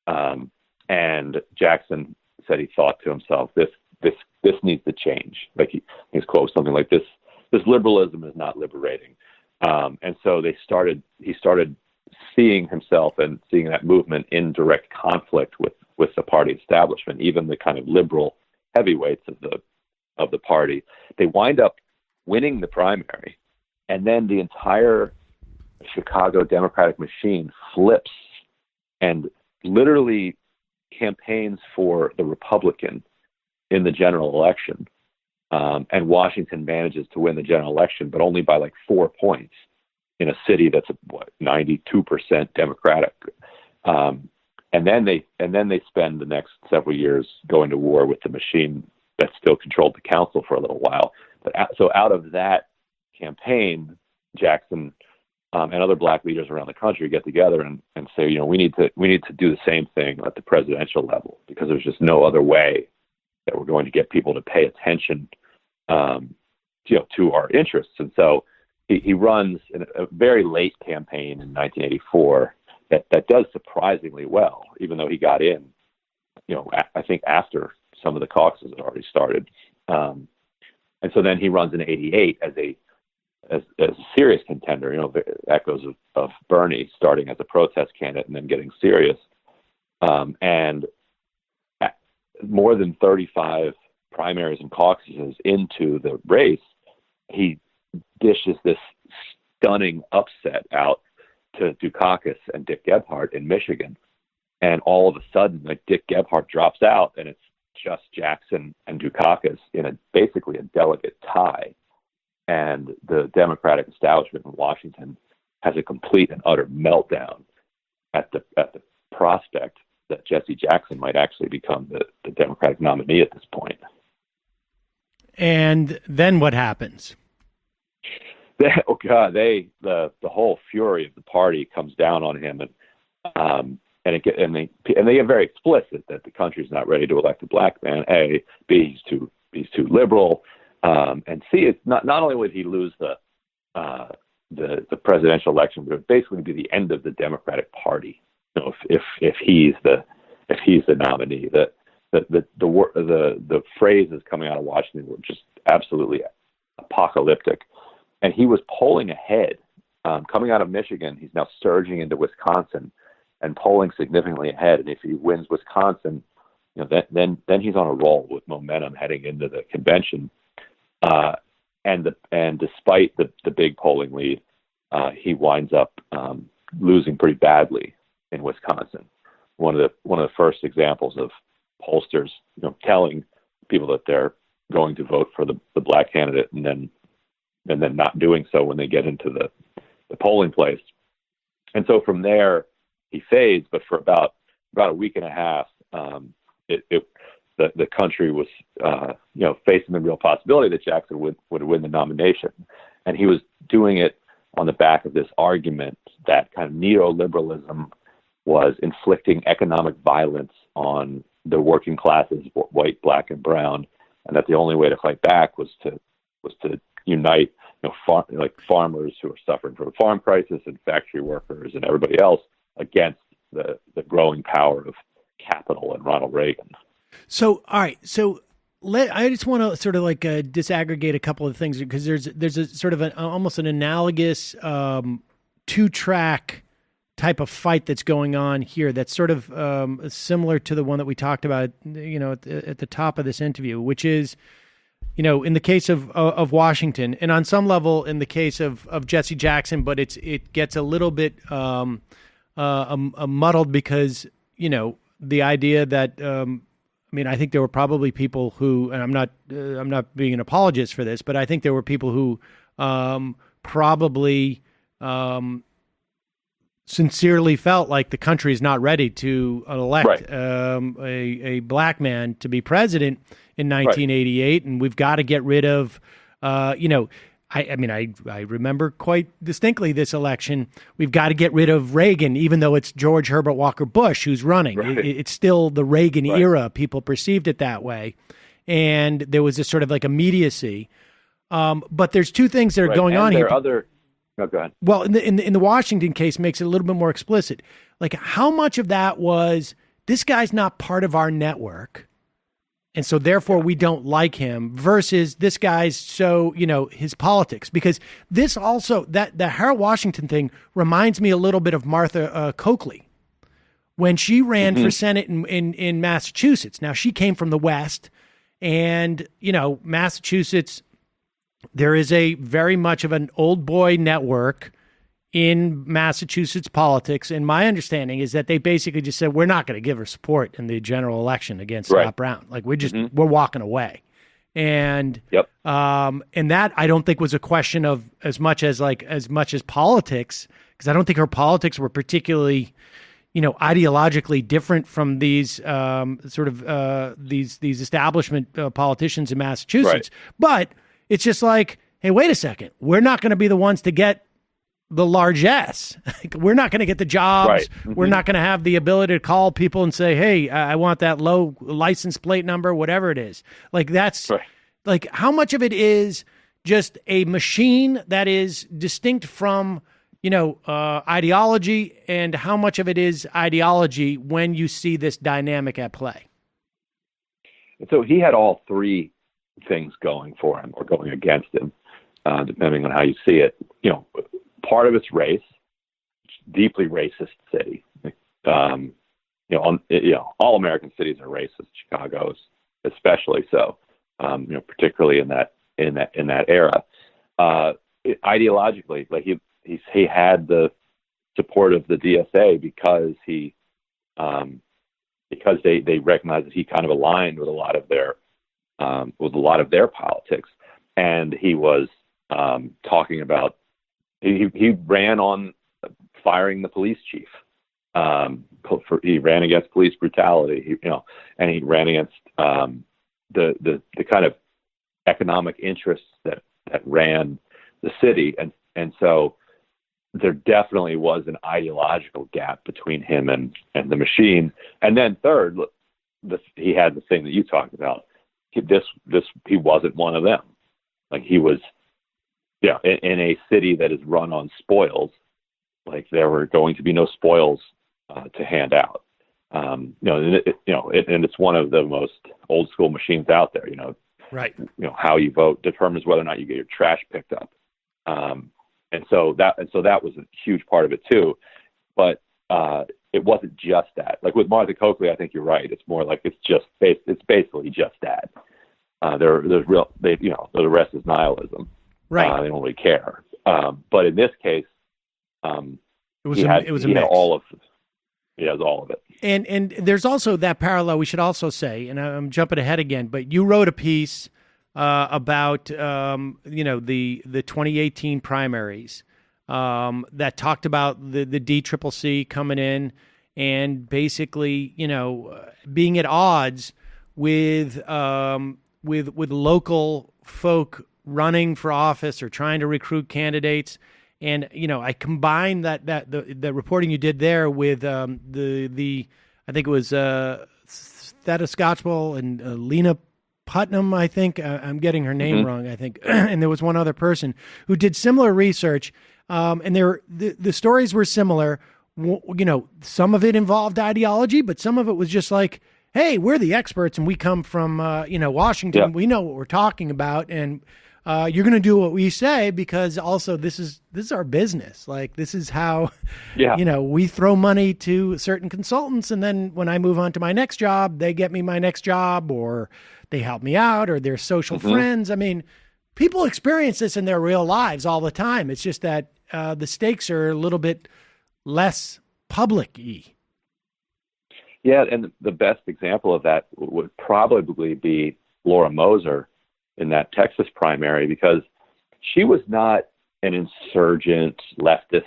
And Jackson said he thought to himself, "This needs to change." Like his quote, something like this: "This liberalism is not liberating." And so he started seeing himself and seeing that movement in direct conflict with the party establishment, even the kind of liberal heavyweights of the party. They wind up winning the primary, and then the entire Chicago Democratic machine flips and literally campaigns for the Republican in the general election. And Washington manages to win the general election, but only by 4 points in a city that's 92% Democratic. And then they spend the next several years going to war with the machine that still controlled the council for a little while. But so out of that campaign, Jackson and other black leaders around the country get together and say, we need to do the same thing at the presidential level, because there's just no other way that we're going to get people to pay attention, to our interests. And so he runs in a very late campaign in 1984 that does surprisingly well, even though he got in, I think after some of the caucuses had already started. And so then he runs in 88 as a serious contender, echoes of Bernie, starting as a protest candidate and then getting serious. And more than 35 primaries and caucuses into the race, he dishes this stunning upset out to Dukakis and Dick Gephardt in Michigan. And all of a sudden, Dick Gephardt drops out, and it's just Jackson and Dukakis in basically a delegate tie. And the Democratic establishment in Washington has a complete and utter meltdown at the prospect that Jesse Jackson might actually become the Democratic nominee at this point. And then what happens? Oh God, the whole fury of the party comes down on him, and they get very explicit that the country's not ready to elect a black man. A, B, he's too liberal, and C, it's not only would he lose the presidential election, but it would basically be the end of the Democratic Party. If he's the nominee, the phrases coming out of Washington were just absolutely apocalyptic. And he was polling ahead. Coming out of Michigan, he's now surging into Wisconsin and polling significantly ahead. And if he wins Wisconsin, then he's on a roll with momentum heading into the convention. And despite the big polling lead, he winds up losing pretty badly in Wisconsin. One of the first examples of pollsters, telling people that they're going to vote for the black candidate and then not doing so when they get into the polling place. And so from there, he fades. But for about a week and a half, the country was facing the real possibility that Jackson would win the nomination, and he was doing it on the back of this argument that kind of neoliberalism was inflicting economic violence on the working classes, white, black, and brown, and that the only way to fight back was to unite, farmers who are suffering from a farm crisis and factory workers and everybody else against the growing power of capital and Ronald Reagan. So, all right. So I just want to sort of disaggregate a couple of things, because there's a sort of almost an analogous two-track type of fight that's going on here that's sort of similar to the one that we talked about, at the top of this interview, which is, in the case of Washington, and on some level in the case of Jesse Jackson, but it gets a little bit muddled because, the idea that, I think there were probably people who, and I'm not being an apologist for this, but I think there were people who probably sincerely felt like the country is not ready to elect a black man to be president in 1988, and we've got to get rid of, I remember quite distinctly this election. We've got to get rid of Reagan, even though it's George Herbert Walker Bush who's running. It's still the Reagan era. People perceived it that way, and there was this sort of immediacy. But there's two things that are going on here. No, go ahead. Well, in the Washington case, makes it a little bit more explicit. How much of that was, this guy's not part of our network, and so therefore we don't like him, versus this guy's his politics. Because this also, the Harold Washington thing reminds me a little bit of Martha Coakley when she ran for Senate in Massachusetts. Now, she came from the West, and Massachusetts, there is a very much of an old boy network in Massachusetts politics. And my understanding is that they basically just said, we're not going to give her support in the general election against Scott Brown. We're walking away. And Yep. And that I don't think was a question of as much as politics, because I don't think her politics were particularly, ideologically different from these these establishment politicians in Massachusetts. Right. But it's just like, hey, wait a second, we're not going to be the ones to get the largesse. We're not going to get the jobs. Right. Mm-hmm. We're not going to have the ability to call people and say, hey, I want that low license plate number, whatever it is. Like that's right. Like how much of it is just a machine that is distinct from, ideology, and how much of it is ideology when you see this dynamic at play? So he had all three things going for him or going against him, depending on how you see it. Part of it's race, deeply racist city. All American cities are racist. Chicago's especially so. Particularly in that era. Ideologically, like he had the support of the DSA because they recognized that he kind of aligned with a lot of their politics, and he was talking about he ran on firing the police chief. He ran against police brutality. And he ran against the kind of economic interests that ran the city, and so there definitely was an ideological gap between him and the machine. And then third, he had the thing that you talked about. He wasn't one of them. Like he was, in a city that is run on spoils. Like there were going to be no spoils to hand out. And it's one of the most old school machines out there. Right. How you vote determines whether or not you get your trash picked up. And so that was a huge part of it too. But it wasn't just that. Like with Martha Coakley, I think you're right. It's more like it's basically just that. The rest is nihilism. Right. They don't really care. But in this case, it was a mix. all of it. And there's also that parallel we should also say, and I'm jumping ahead again, but you wrote a piece about the 2018 primaries that talked about the DCCC coming in and basically being at odds with local folk running for office or trying to recruit candidates. And I combined the reporting you did there with the I think it was Theta Scotchwell and Lena Putnam. I think I'm getting her name wrong. I think, and there was one other person who did similar research. And the stories were similar. Some of it involved ideology, but some of it was just like, hey, we're the experts and we come from Washington. Yep. We know what we're talking about, and you're going to do what we say because also this is our business. Like this is how, we throw money to certain consultants, and then when I move on to my next job, they get me my next job, or they help me out, or they're social friends. I mean, people experience this in their real lives all the time. It's just that the stakes are a little bit less public-y. Yeah, and the best example of that would probably be Laura Moser in that Texas primary, because she was not an insurgent leftist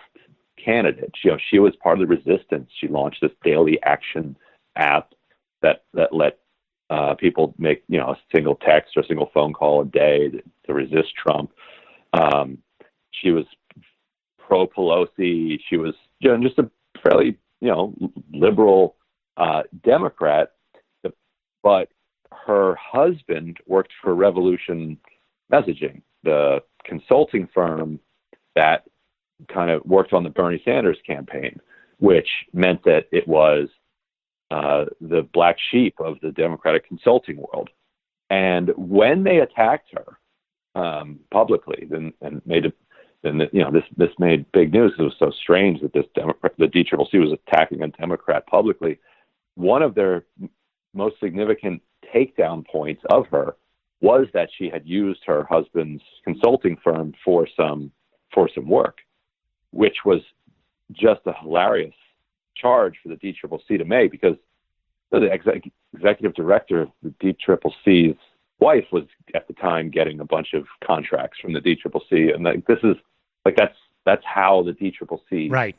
candidate. She was part of the resistance. She launched this daily action app that let people make a single text or a single phone call a day to resist Trump. She was pro Pelosi. She was just a fairly liberal Democrat, but her husband worked for Revolution Messaging, the consulting firm that kind of worked on the Bernie Sanders campaign, which meant that it was the black sheep of the Democratic consulting world. And when they attacked her publicly, this made big news. It was so strange that the DCCC was attacking a Democrat publicly. One of their most significant takedown points of her was that she had used her husband's consulting firm for some work, which was just a hilarious charge for the DCCC to make, because the executive director of the DCCC's wife was at the time getting a bunch of contracts from the DCCC, and like this is like that's how the DCCC right.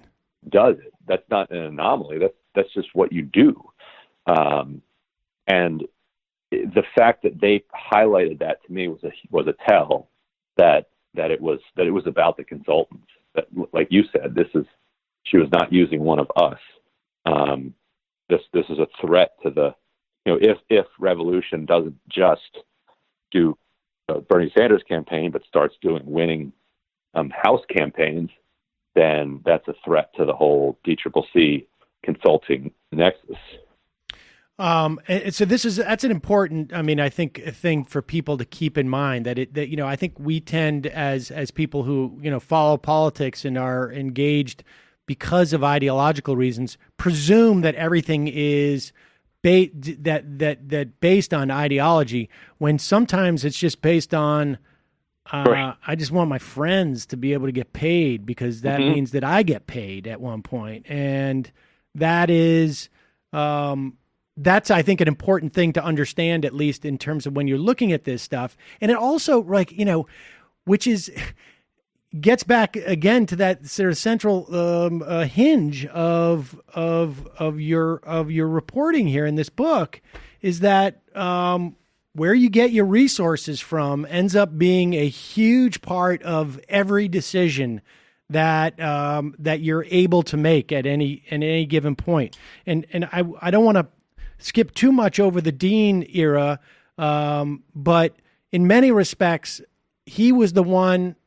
does it. That's not an anomaly. That's just what you do. And the fact that they highlighted that to me was a tell that it was about the consultants. That, like you said, she was not using one of us. This is a threat to the, if Revolution doesn't just do Bernie Sanders campaign, but starts doing winning House campaigns, then that's a threat to the whole DCCC consulting nexus. And so that's an important, I think a thing for people to keep in mind that I think we tend as people who, follow politics and are engaged because of ideological reasons, presume that everything is based on ideology, when sometimes it's just based on, I just want my friends to be able to get paid because that means that I get paid at one point. And that is, that's, I think, an important thing to understand, at least in terms of when you're looking at this stuff. And it also, which gets back again to that sort of central hinge of your reporting here in this book, is that where you get your resources from ends up being a huge part of every decision that you're able to make at any given point. And I don't want to skip too much over the Dean era, but in many respects, he was the one.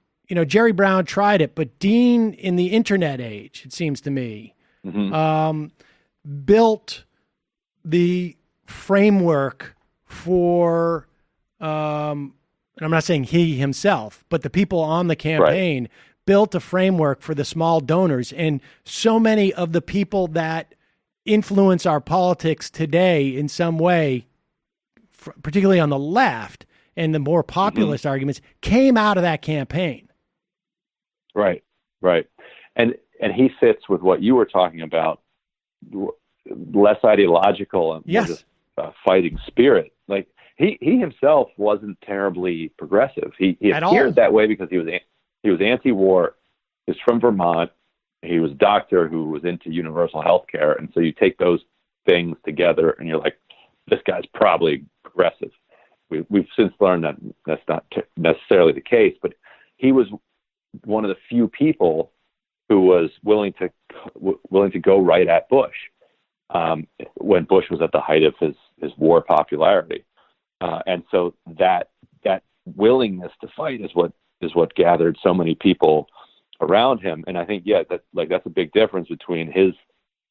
Jerry Brown tried it, but Dean, in the internet age, it seems to me, built the framework for, and I'm not saying he himself, but the people on the campaign built a framework for the small donors. And so many of the people that influence our politics today in some way, particularly on the left and the more populist arguments, came out of that campaign. Right. And he fits with what you were talking about, less ideological and more just fighting spirit. Like he himself wasn't terribly progressive. He appeared that way because he was anti-war. He's from Vermont. He was a doctor who was into universal health care. And so you take those things together and you're like, this guy's probably progressive. We've since learned that that's not necessarily the case, but he was one of the few people who was willing to go right at Bush when Bush was at the height of his war popularity, and so that willingness to fight is what gathered so many people around him. And I think that's a big difference between his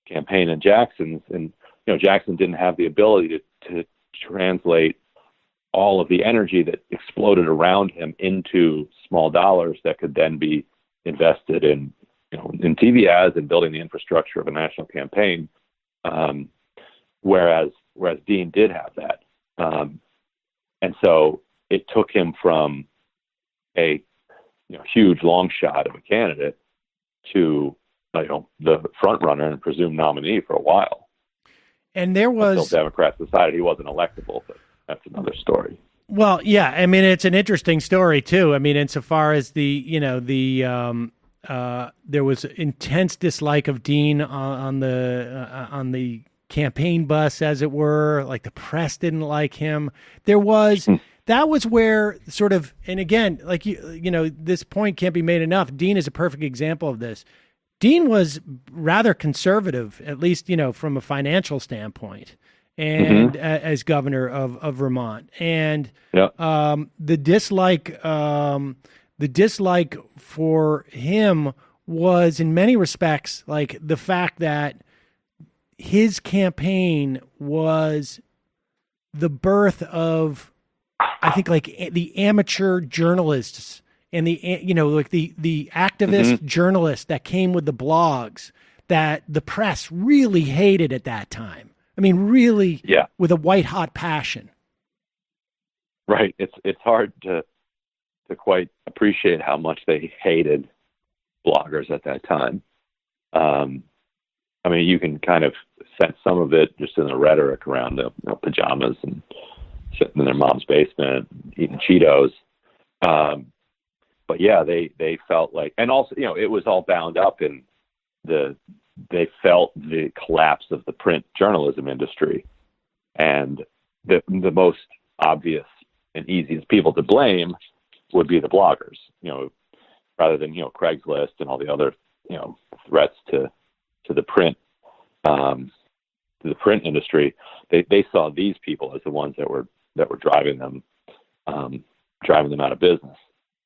campaign and Jackson's. And Jackson didn't have the ability to translate all of the energy that exploded around him into small dollars that could then be invested in TV ads and building the infrastructure of a national campaign. Whereas Dean did have that. And so it took him from a huge long shot of a candidate to the front runner and presumed nominee for a while. And there was until Democrats decided he wasn't electable, but that's another story. Well, yeah, it's an interesting story too. Insofar as there was intense dislike of Dean on the campaign bus, as it were. Like the press didn't like him. There was that was where sort of, and again, like this point can't be made enough. Dean is a perfect example of this. Dean was rather conservative, at least from a financial standpoint. And as governor of Vermont, and the dislike for him was in many respects like the fact that his campaign was the birth of, I think, like the amateur journalists and the activist journalists that came with the blogs that the press really hated at that time. Really, with a white-hot passion. Right. It's hard to quite appreciate how much they hated bloggers at that time. You can kind of sense some of it just in the rhetoric around the pajamas and sitting in their mom's basement eating Cheetos. But yeah, they felt like, and also, it was all bound up in they felt the collapse of the print journalism industry, and the most obvious and easiest people to blame would be the bloggers, rather than, Craigslist and all the other, threats to the print, industry. They saw these people as the ones that were driving them out of business.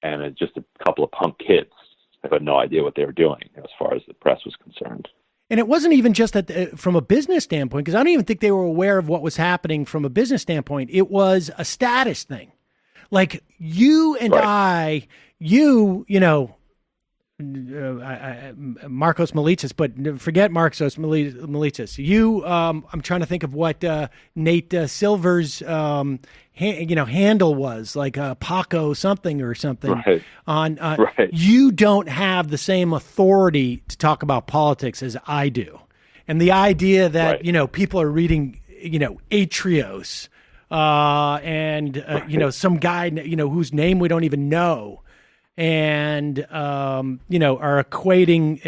And it's just a couple of punk kids who had no idea what they were doing as far as the press was concerned. And it wasn't even just that from a business standpoint, because I don't even think they were aware of what was happening from a business standpoint. It was a status thing. Like you and right. Marcos Melitzis, but forget Marcos Melitzis. I'm trying to think of what Nate Silver's handle was, like Paco something or something. Right. Right. You don't have the same authority to talk about politics as I do, and the idea that right. People are reading atrocious and right. Some guy whose name we don't even know. And, are equating,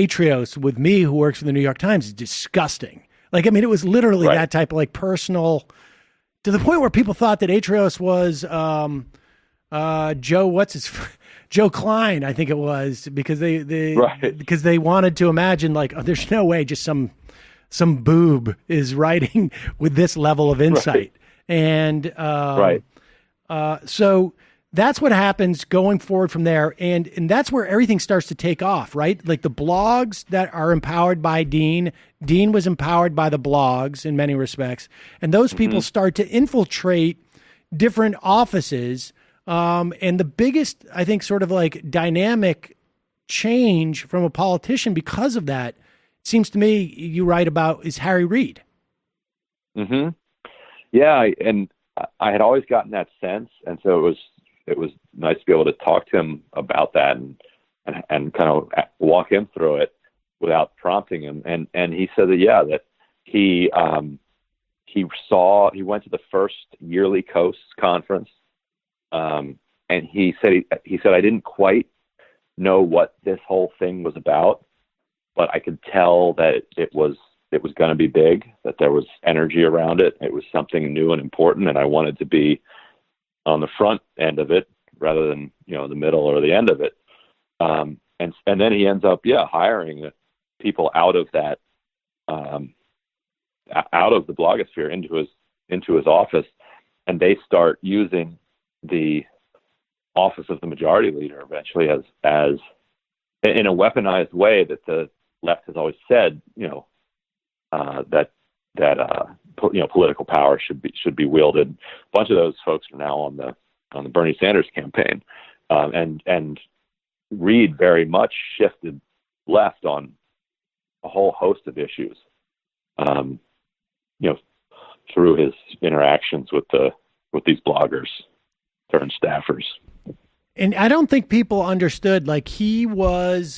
atrocious with me, who works for the New York Times, is disgusting. Like, I mean, it was literally right. that type of personal, to the point where people thought that atrocious was Joe Klein, I think it was, because they wanted to imagine there's no way just some boob is writing with this level of insight. Right. And right. So that's what happens going forward from there. And that's where everything starts to take off, right? Like the blogs that are empowered by Dean was empowered by the blogs in many respects. And those people start to infiltrate different offices. And the biggest, I think, sort of dynamic change from a politician because of that, it seems to me you write about, is Harry Reid. Mm-hmm. Yeah. And I had always gotten that sense, and so it was nice to be able to talk to him about that and kind of walk him through it without prompting him. And he said that he went to the first yearly Coast conference, and he said I didn't quite know what this whole thing was about, but I could tell that it was going to be big, that there was energy around it. It was something new and important, and I wanted to be on the front end of it rather than, the middle or the end of it. And then he ends up, hiring people out of that, out of the blogosphere into his office, and they start using the office of the majority leader eventually as in a weaponized way that the left has always said, that political power should be wielded. A bunch of those folks are now on the Bernie Sanders campaign, and Reid very much shifted left on a whole host of issues, through his interactions with these bloggers turned staffers. And I don't think people understood, he was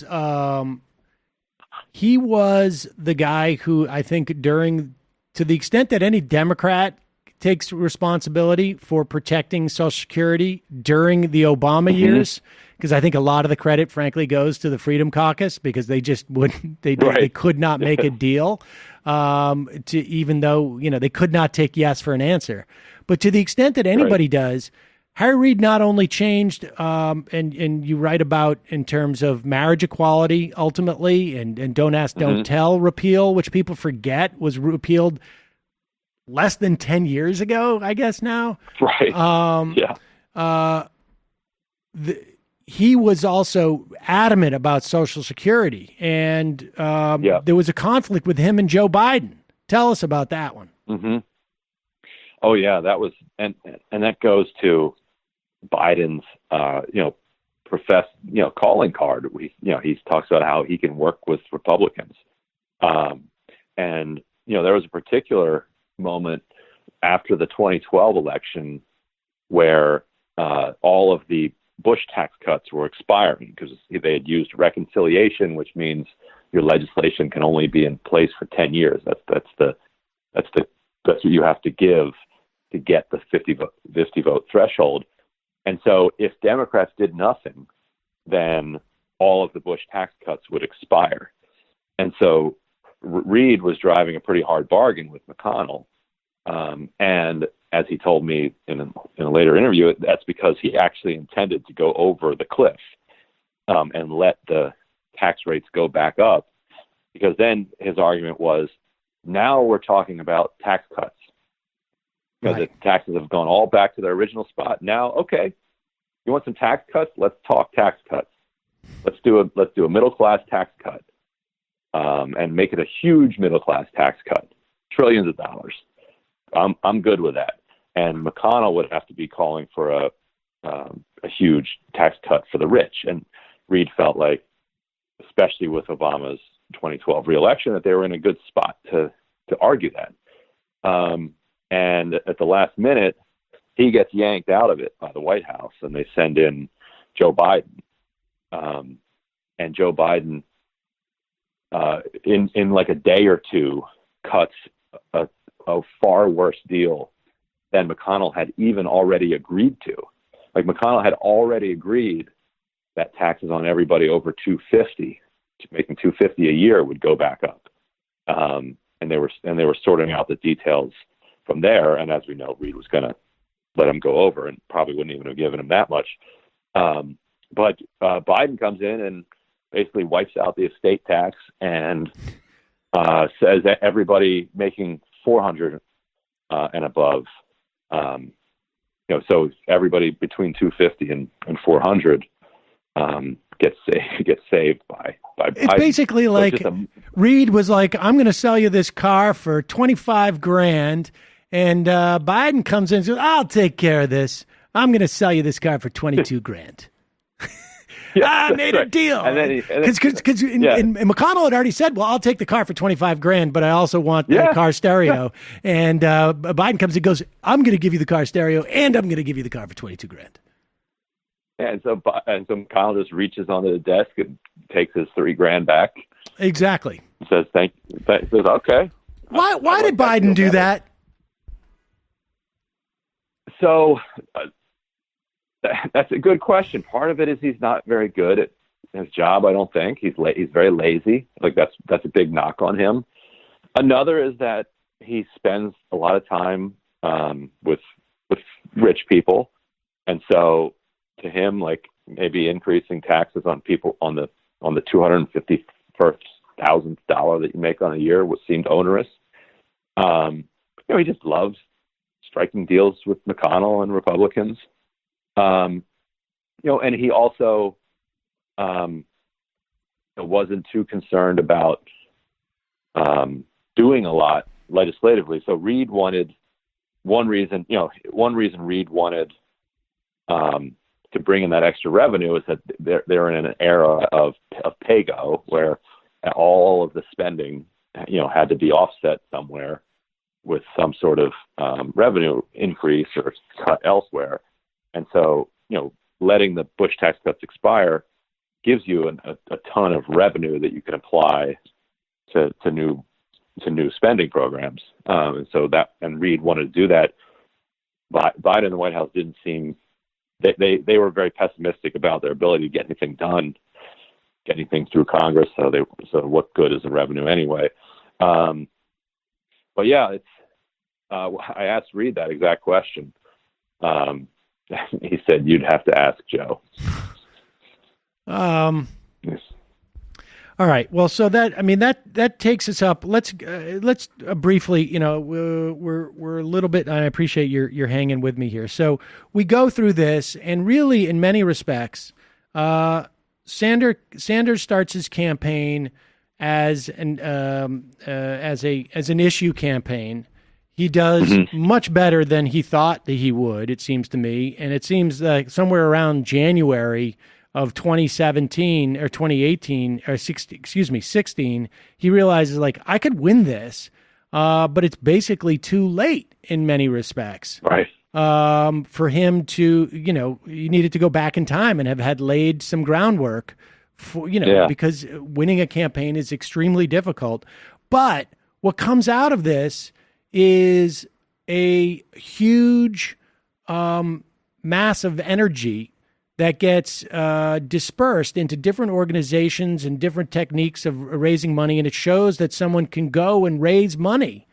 the guy who, I think, to the extent that any Democrat takes responsibility for protecting Social Security during the Obama years, because I think a lot of the credit, frankly, goes to the Freedom Caucus, because they just wouldn't, they could not make a deal, even though, they could not take yes for an answer. But to the extent that anybody does, Harry Reid not only changed, and you write about in terms of marriage equality ultimately, and Don't Ask, Don't Tell repeal, which people forget was repealed less than 10 years ago, I guess now. Right. He was also adamant about Social Security, and there was a conflict with him and Joe Biden. Tell us about that one. Mm-hmm. Oh yeah, that was, and that goes to Biden's, professed, calling card. He talks about how he can work with Republicans. And, there was a particular moment after the 2012 election where all of the Bush tax cuts were expiring because they had used reconciliation, which means your legislation can only be in place for 10 years. That's the what you have to give to get the 50 vote threshold. And so if Democrats did nothing, then all of the Bush tax cuts would expire. And so Reid was driving a pretty hard bargain with McConnell. And as he told me in a later interview, that's because he actually intended to go over the cliff and let the tax rates go back up. Because then his argument was, now we're talking about tax cuts. Because the taxes have gone all back to their original spot. Now, okay, you want some tax cuts? Let's talk tax cuts. Let's do a middle class tax cut, and make it a huge middle class tax cut, trillions of dollars. I'm good with that. And McConnell would have to be calling for a huge tax cut for the rich. And Reid felt like, especially with Obama's 2012 reelection, that they were in a good spot to argue that. And at the last minute, he gets yanked out of it by the White House, and they send in Joe Biden. And Joe Biden, in like a day or two, cuts a far worse deal than McConnell had even already agreed to. Like, McConnell had already agreed that taxes on everybody over 250, making 250 a year, would go back up. And they were sorting out the details from there. And as we know, Reid was going to let him go over, and probably wouldn't even have given him that much. But Biden comes in and basically wipes out the estate tax and says that everybody making 400 and above, so everybody between 250 and 400 gets saved by It's Biden. basically like Reid was like, I'm going to sell you this car for $25,000, and Biden comes in and says, I'll take care of this. I'm going to sell you this car for $22,000. I made a deal. Because McConnell had already said, well, I'll take the car for $25,000, but I also want the car stereo. Yeah. And Biden comes and goes, I'm going to give you the car stereo, and I'm going to give you the car for $22,000. And so McConnell just reaches onto the desk and takes his $3,000 back. Exactly. Says thank. Says okay. Why did Biden do that? So that's a good question. Part of it is he's not very good at his job. I don't think he's very lazy. Like that's a big knock on him. Another is that he spends a lot of time with rich people, and so to him, like, maybe increasing taxes on people on the $251,000 that you make on a year seemed onerous. He just loves striking deals with McConnell and Republicans. And he also wasn't too concerned about doing a lot legislatively. So Reid wanted one reason Reid wanted to bring in that extra revenue is that they're in an era of pay-go where all of the spending, had to be offset somewhere with some sort of revenue increase or cut elsewhere. And so, letting the Bush tax cuts expire gives you a ton of revenue that you can apply to new spending programs. And Reid wanted to do that. Biden and the White House didn't seem. They were very pessimistic about their ability to get anything done, get anything through Congress. So what good is the revenue anyway? But yeah, it's. I asked Reid that exact question. He said, "You'd have to ask Joe." Yes. All right. Well, so that takes us up. Let's briefly, we're a little bit. I appreciate you're hanging with me here. So we go through this, and really, in many respects, Sanders starts his campaign as an issue campaign. He does much better than he thought that he would, it seems to me, and it seems like somewhere around January of 2017 or 2018 or 16, he realizes, like, I could win this, but it's basically too late in many respects. Right. For him to, he needed to go back in time and have had laid some groundwork for, because winning a campaign is extremely difficult. But what comes out of this is a huge mass of energy that gets dispersed into different organizations and different techniques of raising money. And it shows that someone can go and raise money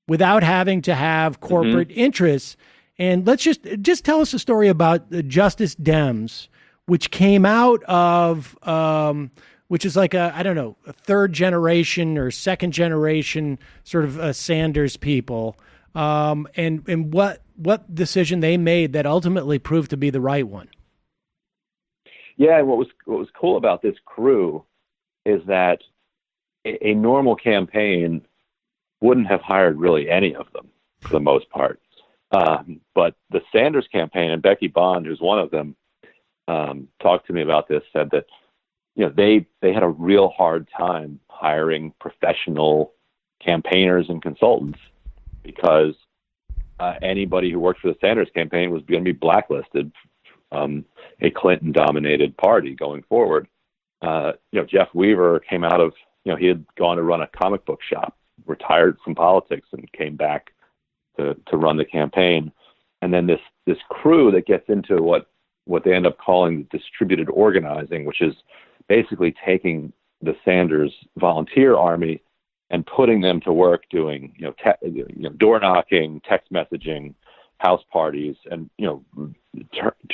without having to have corporate interests. And let's just tell us a story about the Justice Dems, which came out of, which is like a third generation or second generation sort of Sanders people, and what decision they made that ultimately proved to be the right one. Yeah, what was cool about this crew is that a normal campaign wouldn't have hired really any of them for the most part. But the Sanders campaign, and Becky Bond, who's one of them, talked to me about this, said that they had a real hard time hiring professional campaigners and consultants because anybody who worked for the Sanders campaign was going to be blacklisted. A Clinton-dominated party going forward. Jeff Weaver came out of, he had gone to run a comic book shop, retired from politics, and came back to run the campaign. And then this crew that gets into what they end up calling distributed organizing, which is basically taking the Sanders volunteer army and putting them to work doing, door knocking, text messaging, house parties, and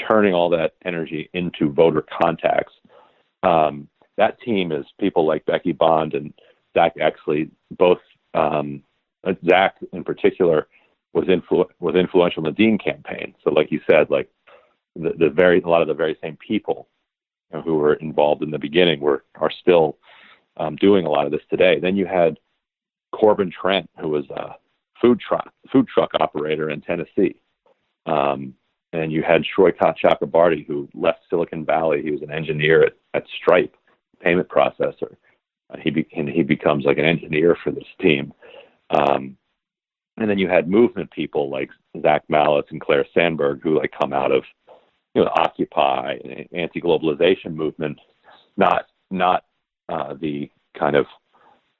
turning all that energy into voter contacts. That team is people like Becky Bond and Zach Exley. Both Zach in particular was influential in the Dean campaign. So, like you said, like a lot of the very same people who were involved in the beginning are still doing a lot of this today. Then you had Corbin Trent, who was a food truck operator in Tennessee. And you had Troy Chakrabarty, who left Silicon Valley. He was an engineer at Stripe, payment processor. He becomes like an engineer for this team. And then you had movement people like Zach Mallitz and Claire Sandberg, who come out of Occupy, anti-globalization movement, not the kind of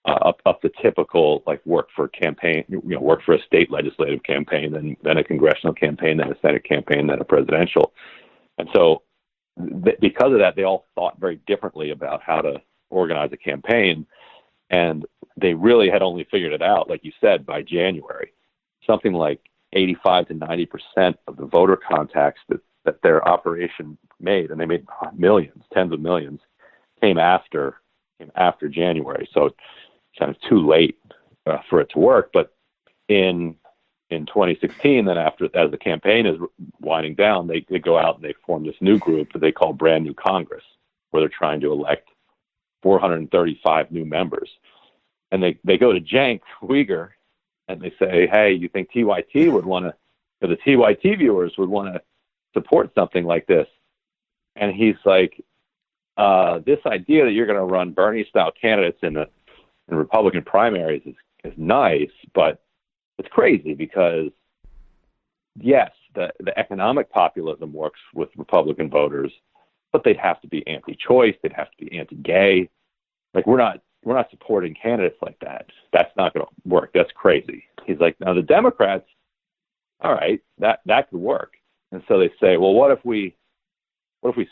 up the typical work for campaign, work for a state legislative campaign, then a congressional campaign, then a Senate campaign, then a presidential. And so because of that, they all thought very differently about how to organize a campaign. And they really had only figured it out, like you said, by January. Something like 85 to 90% of the voter contacts that their operation made, and they made millions, tens of millions, came after January. So it's kind of too late for it to work. But in 2016, then as the campaign is winding down, they go out and they form this new group that they call Brand New Congress, where they're trying to elect 435 new members. And they go to Cenk Uygur and they say, hey, you think TYT would want to, the TYT viewers would want to support something like this? And he's like, this idea that you're going to run Bernie-style candidates in Republican primaries is nice, but it's crazy because, yes, the economic populism works with Republican voters, but they'd have to be anti-choice, they'd have to be anti-gay. We're not supporting candidates like that. That's not going to work. That's crazy. He's like, now the Democrats, all right, that could work. And so they say, well, what if we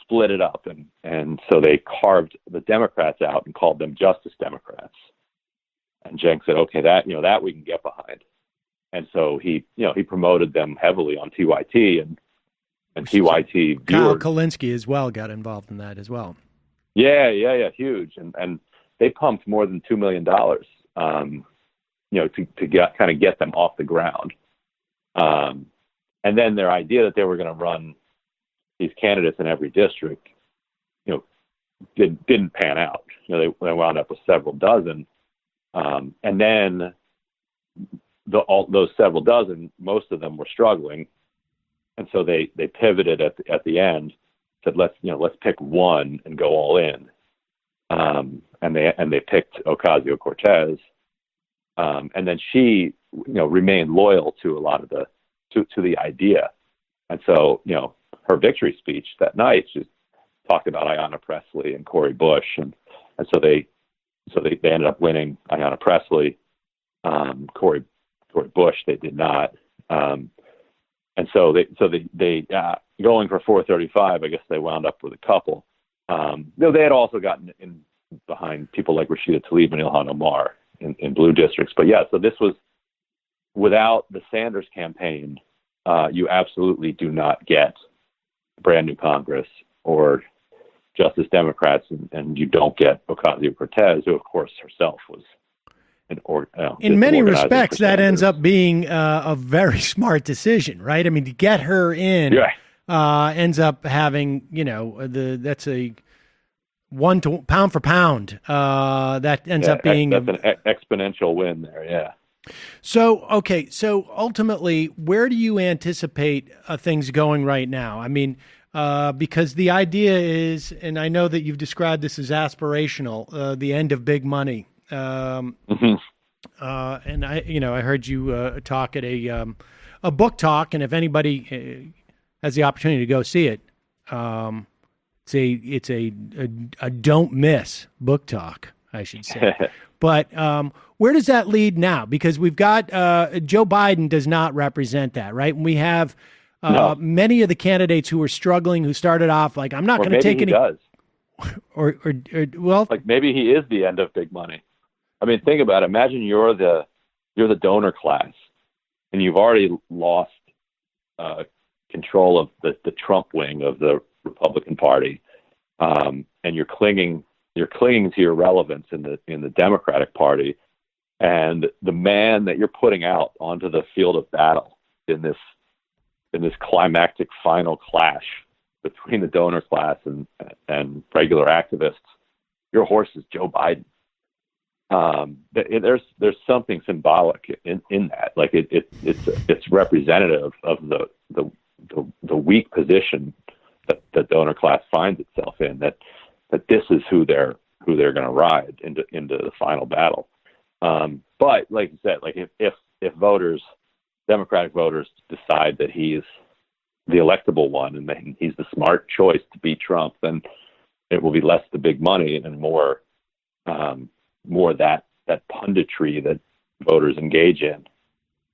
split it up? And so they carved the Democrats out and called them Justice Democrats. And Cenk said, okay, that we can get behind. And so he promoted them heavily on TYT and TYT. Kyle Kulinski as well got involved in that as well. Yeah, huge. And they pumped more than $2 million, to get them off the ground. And then their idea that they were going to run these candidates in every district, didn't pan out. They wound up with several dozen. And then those several dozen, most of them were struggling. And so they pivoted at the end, said, let's pick one and go all in. And they picked Ocasio-Cortez. And then she, remained loyal to a lot of to the idea. And so, her victory speech that night, she talked about Ayanna Pressley and Cori Bush. And so they ended up winning Ayanna Pressley. Cori toward Bush, they did not. And so they going for 435. I guess they wound up with a couple. They had also gotten in behind people like Rashida Tlaib and Ilhan Omar in blue districts. But yeah, so this was without the Sanders campaign. You absolutely do not get a brand new Congress or Justice Democrats, and you don't get Ocasio-Cortez, who of course herself was in many respects, that ends up being a very smart decision, right? I mean, to get her in ends up having, that's a pound for pound. That ends up being that's an exponential win there. Yeah. So ultimately, where do you anticipate things going right now? I mean, because the idea is, and I know that you've described this as aspirational, the end of big money. And I heard you talk at a book talk, and if anybody has the opportunity to go see it, it's a don't miss book talk, I should say. But where does that lead now? Because we've got Joe Biden does not represent that, right? And we have many of the candidates who are struggling, who started off like, I'm not going to take any. Does. Or well, like maybe he is the end of big money. I mean, think about it. Imagine you're the donor class, and you've already lost control of the Trump wing of the Republican Party, and you're clinging to your relevance in the Democratic Party, and the man that you're putting out onto the field of battle in this climactic final clash between the donor class and regular activists, your horse is Joe Biden. There's something symbolic in that. Like it's representative of the weak position that the donor class finds itself in. That this is who they're going to ride into the final battle. But like you said, like if Democratic voters decide that he's the electable one and that he's the smart choice to beat Trump, then it will be less the big money and more that punditry that voters engage in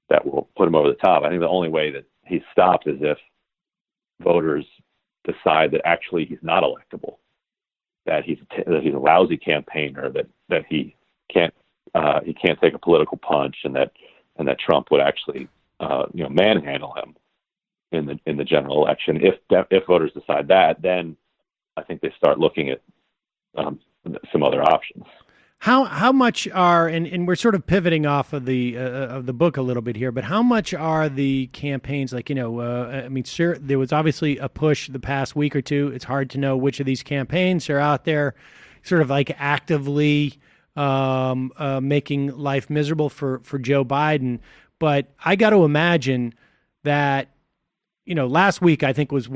that will put him over the top. I think the only way that he's stopped is if voters decide that actually he's not electable, that he's a lousy campaigner, that he can't take a political punch, and that Trump would actually manhandle him in the general election. If voters decide that, then I think they start looking at some other options. How much are, and we're sort of pivoting off of the book a little bit here, but how much are the campaigns like, sure, there was obviously a push the past week or two. It's hard to know which of these campaigns are out there sort of like actively making life miserable for Joe Biden. But I got to imagine that, last week I think was,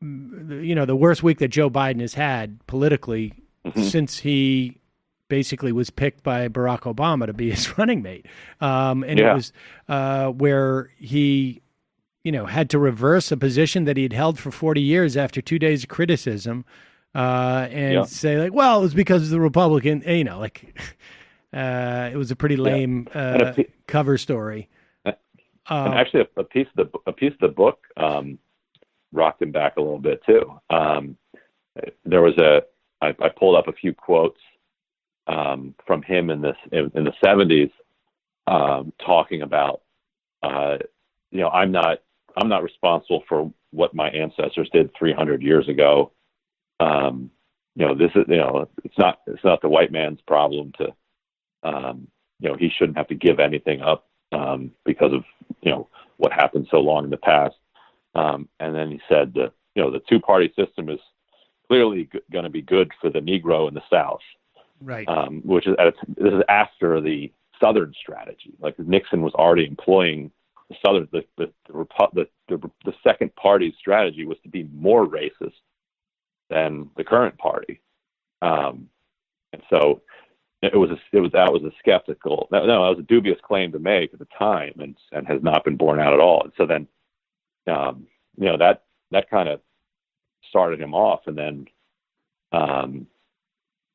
the worst week that Joe Biden has had politically since he basically was picked by Barack Obama to be his running mate. It was where he, had to reverse a position that he had held for 40 years after 2 days of criticism say like, well, it was because of the Republican, it was a pretty lame cover story. And actually a piece of the book rocked him back a little bit too. There was I pulled up a few quotes from him in the 70s, talking about, I'm not responsible for what my ancestors did 300 years ago. This is, it's not the white man's problem to, he shouldn't have to give anything up because of, what happened so long in the past. And then he said that, the two-party system is clearly going to be good for the Negro in the South. Right. Which is this is after the Southern strategy. Like Nixon was already employing the Southern, the second party's strategy was to be more racist than the current party, and so that was a skeptical. No, that was a dubious claim to make at the time, and has not been borne out at all. And so then, that kind of started him off, and then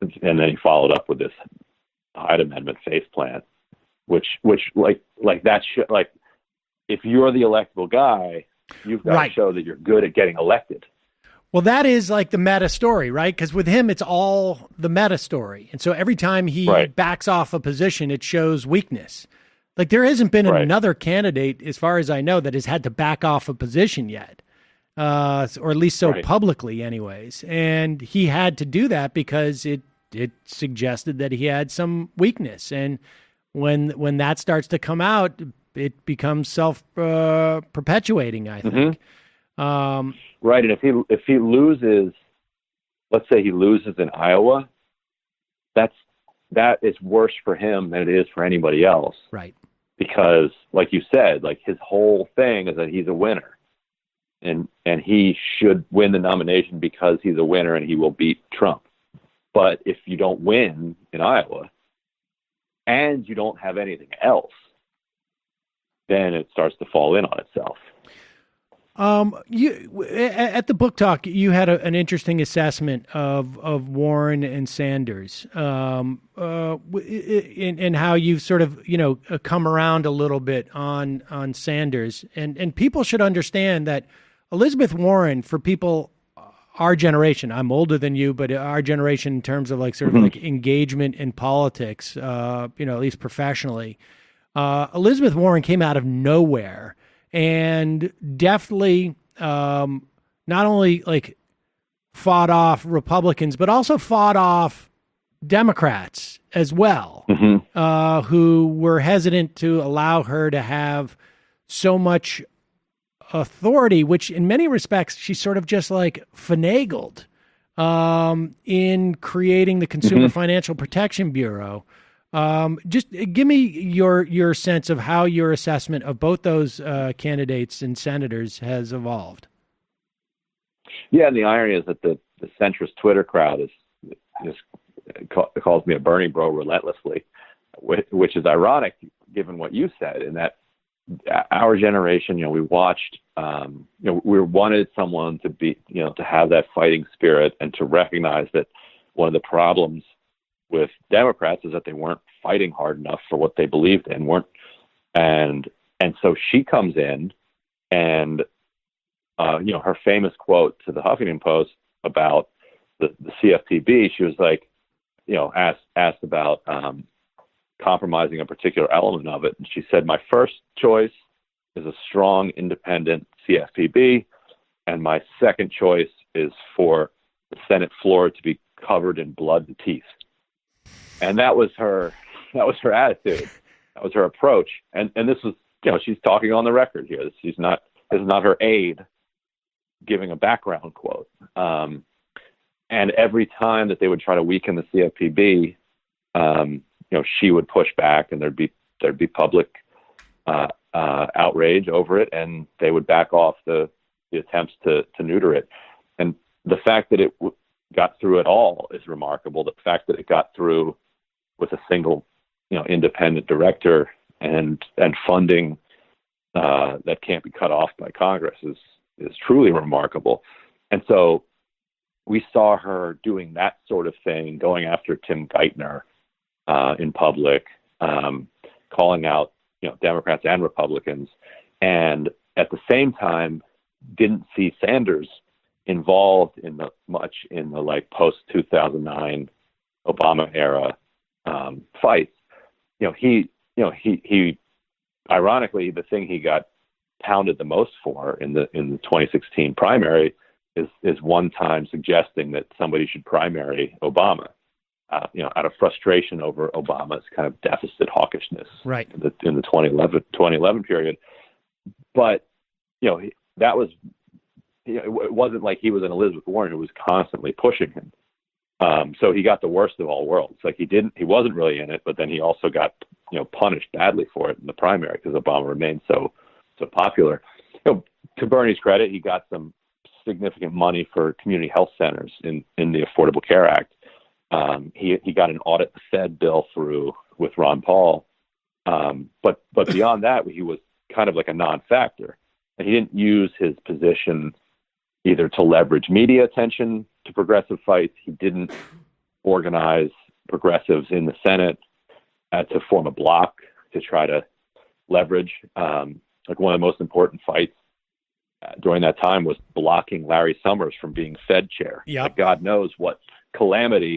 he followed up with this Hyde Amendment faceplant. which like that should, like, if you're the electable guy, you've got to show that you're good at getting elected. Well, that is like the meta story, right? Because with him, it's all the meta story. And so every time he backs off a position, it shows weakness. Like, there hasn't been another candidate, as far as I know, that has had to back off a position yet, or at least so publicly anyways. And he had to do that because it suggested that he had some weakness. And when that starts to come out, it becomes self-perpetuating, I think. Right, and if he loses, let's say he loses in Iowa, that is worse for him than it is for anybody else. Right. Because, like you said, like, his whole thing is that he's a winner, and he should win the nomination because he's a winner and he will beat Trump. But if you don't win in Iowa and you don't have anything else, then it starts to fall in on itself. You at the book talk, you had an interesting assessment of Warren and Sanders, and how you've sort of come around a little bit on Sanders, and people should understand that Elizabeth Warren, for people our generation, I'm older than you, but our generation in terms of like sort of like engagement in politics, at least professionally, Elizabeth Warren came out of nowhere. And definitely not only like fought off Republicans, but also fought off Democrats as well, who were hesitant to allow her to have so much authority, which in many respects she sort of just like finagled in creating the Consumer Financial Protection Bureau. Just give me your sense of how your assessment of both those candidates and senators has evolved. Yeah, and the irony is that the centrist Twitter crowd calls me a Bernie bro relentlessly, which is ironic given what you said, in that our generation, we watched, we wanted someone to be, to have that fighting spirit and to recognize that one of the problems with Democrats is that they weren't fighting hard enough for what they believed in, and so she comes in, and her famous quote to the Huffington Post about the CFPB, she was like, asked about compromising a particular element of it, and she said, "My first choice is a strong, independent CFPB, and my second choice is for the Senate floor to be covered in blood and teeth." And that was her attitude. That was her approach. And this was, she's talking on the record here. This is not her aide giving a background quote. And every time that they would try to weaken the CFPB, she would push back, and there'd be public outrage over it, and they would back off the attempts to neuter it. And the fact that it got through it all is remarkable. The fact that it got through with a single, independent director and funding that can't be cut off by Congress is truly remarkable. And so we saw her doing that sort of thing, going after Tim Geithner in public, calling out, Democrats and Republicans, and at the same time didn't see Sanders involved in the like post 2009 Obama era fights. He ironically, the thing he got pounded the most for in the 2016 primary is one time suggesting that somebody should primary Obama, out of frustration over Obama's kind of deficit hawkishness, right, in the 2011 period. But that was. It wasn't like he was an Elizabeth Warren who was constantly pushing him. So he got the worst of all worlds. Like he wasn't really in it, but then he also got, punished badly for it in the primary because Obama remained so popular. To Bernie's credit, he got some significant money for community health centers in the Affordable Care Act. He got an audit the Fed bill through with Ron Paul. But beyond that, he was kind of like a non-factor, and he didn't use his position either to leverage media attention to progressive fights. He didn't organize progressives in the Senate to form a bloc to try to leverage. Like one of the most important fights during that time was blocking Larry Summers from being Fed chair. Yep. Like God knows what calamity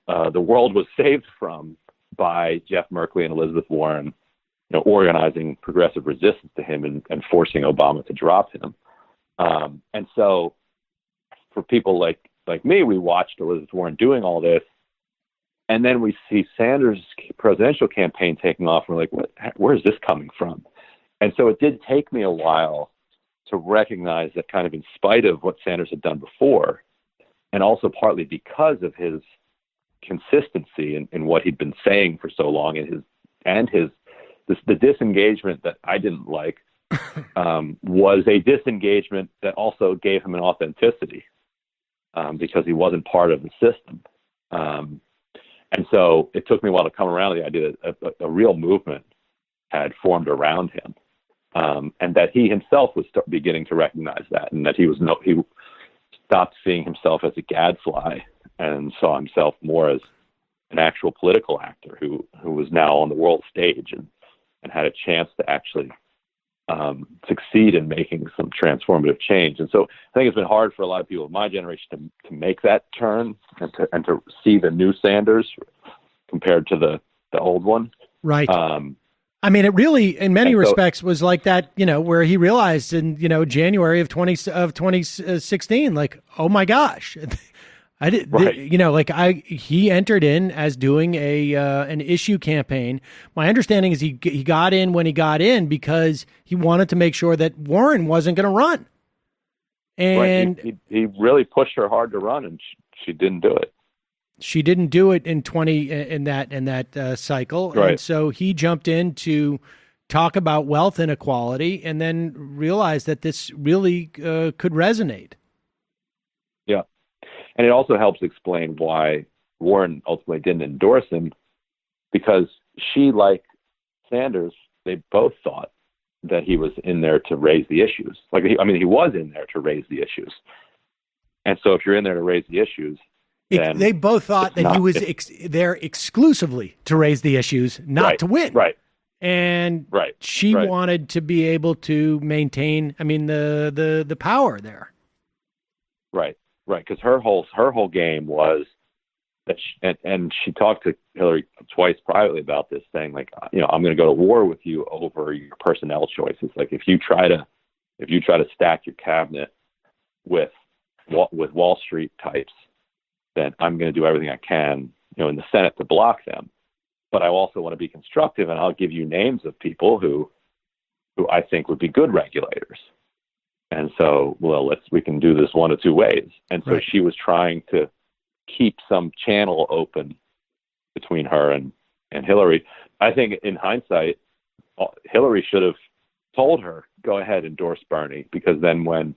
the world was saved from by Jeff Merkley and Elizabeth Warren, organizing progressive resistance to him and forcing Obama to drop him. And so for people like me, we watched Elizabeth Warren doing all this, and then we see Sanders' presidential campaign taking off. And we're like, where is this coming from? And so it did take me a while to recognize that, kind of in spite of what Sanders had done before, and also partly because of his consistency in what he'd been saying for so long, the disengagement that I didn't like was a disengagement that also gave him an authenticity because he wasn't part of the system. And so it took me a while to come around to the idea that a real movement had formed around him, and that he himself was beginning to recognize that, and that he stopped seeing himself as a gadfly and saw himself more as an actual political actor who was now on the world stage and had a chance to actually succeed in making some transformative change. And so I think it's been hard for a lot of people of my generation to make that turn and to see the new Sanders compared to the old one. Right. I mean, it really, in many respects, was like that, where he realized in, January of 2016, like, oh my gosh, I did, right. He entered in as doing an issue campaign. My understanding is he got in when he got in because he wanted to make sure that Warren wasn't going to run. And right. He really pushed her hard to run, and she didn't do it. She didn't do it in that cycle. Right. And so he jumped in to talk about wealth inequality and then realized that this really could resonate. Yeah. And it also helps explain why Warren ultimately didn't endorse him, because she, like Sanders, they both thought that he was in there to raise the issues. He was in there to raise the issues. And so if you're in there to raise the issues, they both thought that he was there exclusively to raise the issues, not right, to win. Right. And right, she wanted to be able to maintain, the power there. Right. Right. Because her whole game was that, and she talked to Hillary twice privately about this, saying like, I'm going to go to war with you over your personnel choices. Like if you try to stack your cabinet with Wall Street types, then I'm going to do everything I can, in the Senate to block them. But I also want to be constructive, and I'll give you names of people who I think would be good regulators. And so, we can do this one of two ways. And so She was trying to keep some channel open between her and Hillary. I think in hindsight, Hillary should have told her, go ahead, endorse Bernie, because then when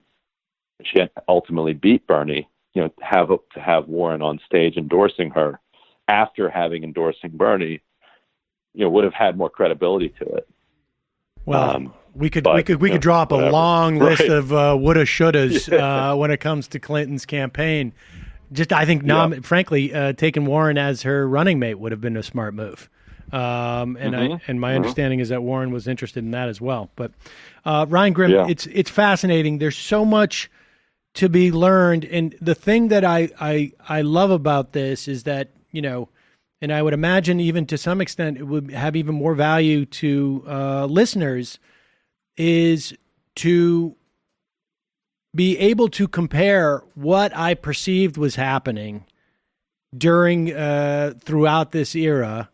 she ultimately beat Bernie, to have Warren on stage endorsing her after having endorsing Bernie, would have had more credibility to it. Well, we could draw up a long list of woulda, shouldas when it comes to Clinton's campaign. Just, I think, frankly, taking Warren as her running mate would have been a smart move. And my understanding is that Warren was interested in that as well. But Ryan Grimm, it's fascinating. There's so much to be learned, and the thing that I love about this is that, and I would imagine even to some extent it would have even more value to listeners, is to be able to compare what I perceived was happening during throughout this era,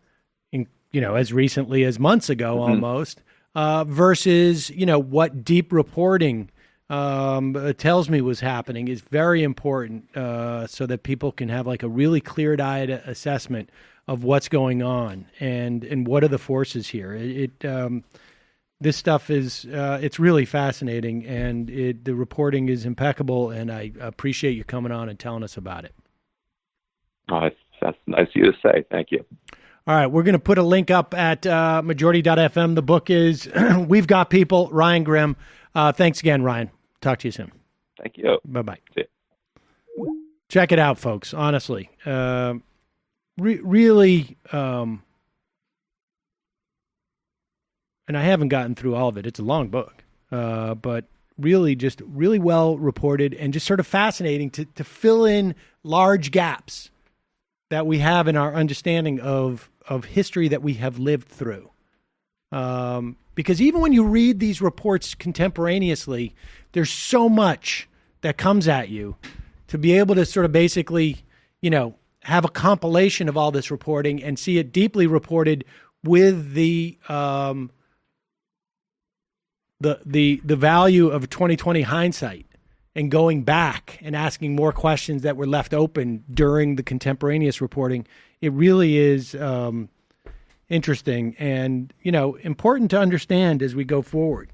as recently as months ago almost, versus what deep reporting tells me was happening is very important, so that people can have like a really clear-eyed assessment of what's going on and what are the forces here. This stuff is it's really fascinating, and the reporting is impeccable, and I appreciate you coming on and telling us about it. Oh, that's nice of you to say. Thank you. All right, we're going to put a link up at majority.fm. The book is We've Got People, Ryan Grimm. Thanks again, Ryan. Talk to you soon. Thank you. Bye-bye. See you. Check it out, folks. Honestly, really and I haven't gotten through all of it. It's a long book, but really well reported and just sort of fascinating to fill in large gaps that we have in our understanding of history that we have lived through. Because even when you read these reports contemporaneously, there's so much that comes at you to be able to sort of basically, have a compilation of all this reporting and see it deeply reported with the value of 2020 hindsight and going back and asking more questions that were left open during the contemporaneous reporting. It really is interesting and, important to understand as we go forward.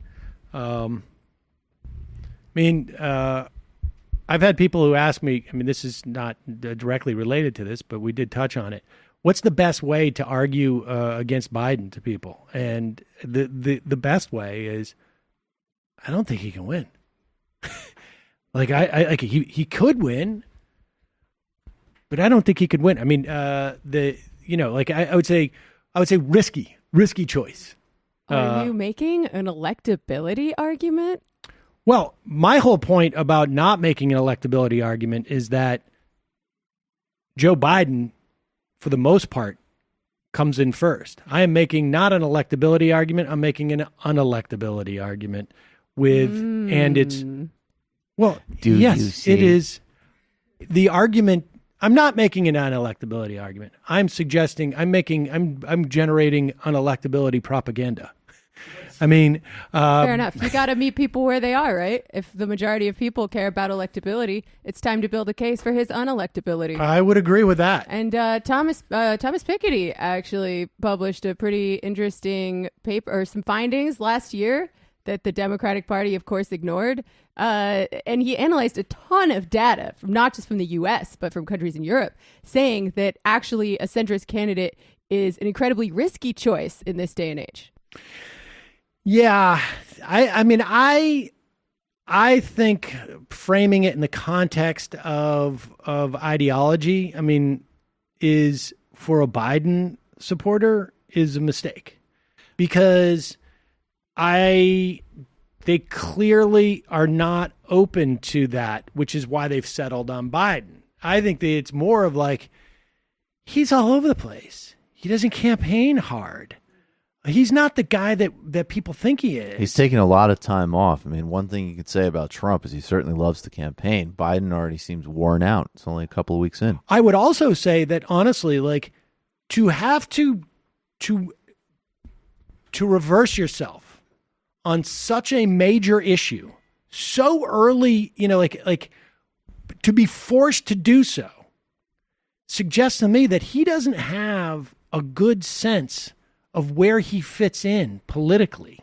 I've had people who ask me, this is not directly related to this, but we did touch on it. What's the best way to argue against Biden to people? And the best way is, I don't think he can win. He could win, but I don't think he could win. I would say risky choice. Are you making an electability argument? Well, my whole point about not making an electability argument is that Joe Biden, for the most part, comes in first. I am making not an electability argument. I'm making an unelectability argument and it's, well, yes, it is the argument. I'm not making an unelectability argument. I'm suggesting I'm generating unelectability propaganda. Fair enough. You got to meet people where they are, right? If the majority of people care about electability, it's time to build a case for his unelectability. I would agree with that. And Thomas Piketty actually published a pretty interesting paper or some findings last year that the Democratic Party, of course, ignored. And he analyzed a ton of data, not just from the U.S., but from countries in Europe, saying that actually a centrist candidate is an incredibly risky choice in this day and age. Yeah, I think framing it in the context of ideology, is for a Biden supporter is a mistake because they clearly are not open to that, which is why they've settled on Biden. I think that it's more of like he's all over the place. He doesn't campaign hard. He's not the guy that people think he is. He's taking a lot of time off. One thing you could say about Trump is he certainly loves to campaign. Biden already seems worn out. It's only a couple of weeks in. I would also say that, honestly, to have to reverse yourself on such a major issue so early, to be forced to do so suggests to me that he doesn't have a good sense of where he fits in politically.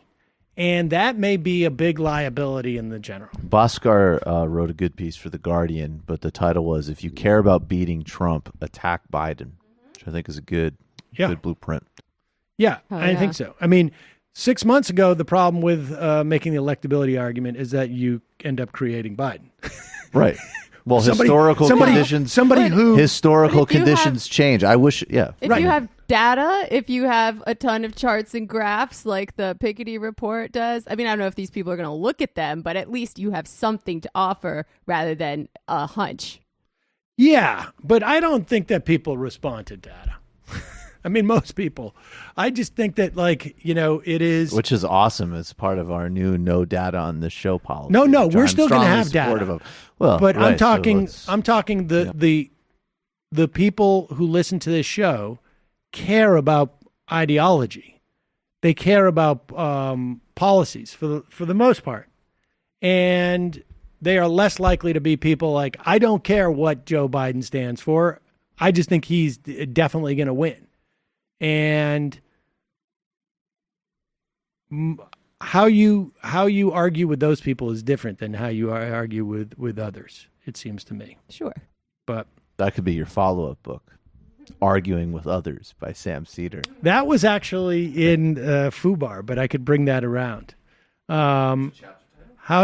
And that may be a big liability in the general. Bhaskar wrote a good piece for The Guardian, but the title was, "If you care about beating Trump, attack Biden," which I think is a good blueprint. Yeah, I think so. 6 months ago, the problem with making the electability argument is that you end up creating Biden. Right. Well, historical conditions change. I wish, If you have data, if you have a ton of charts and graphs like the Piketty report does, I don't know if these people are going to look at them, but at least you have something to offer rather than a hunch. Yeah, but I don't think that people respond to data. Most people. I just think that, it is... Which is awesome as part of our new no data on this show policy. No, we're still going to have data. But right, I'm talking the people who listen to this show care about ideology. They care about policies for the most part. And they are less likely to be people like, I don't care what Joe Biden stands for. I just think he's definitely going to win. And how you argue with those people is different than how you argue with others, it seems to me. Sure. But that could be your follow-up book, Arguing with Others by Sam Seder. That was actually in FUBAR, but I could bring that around. How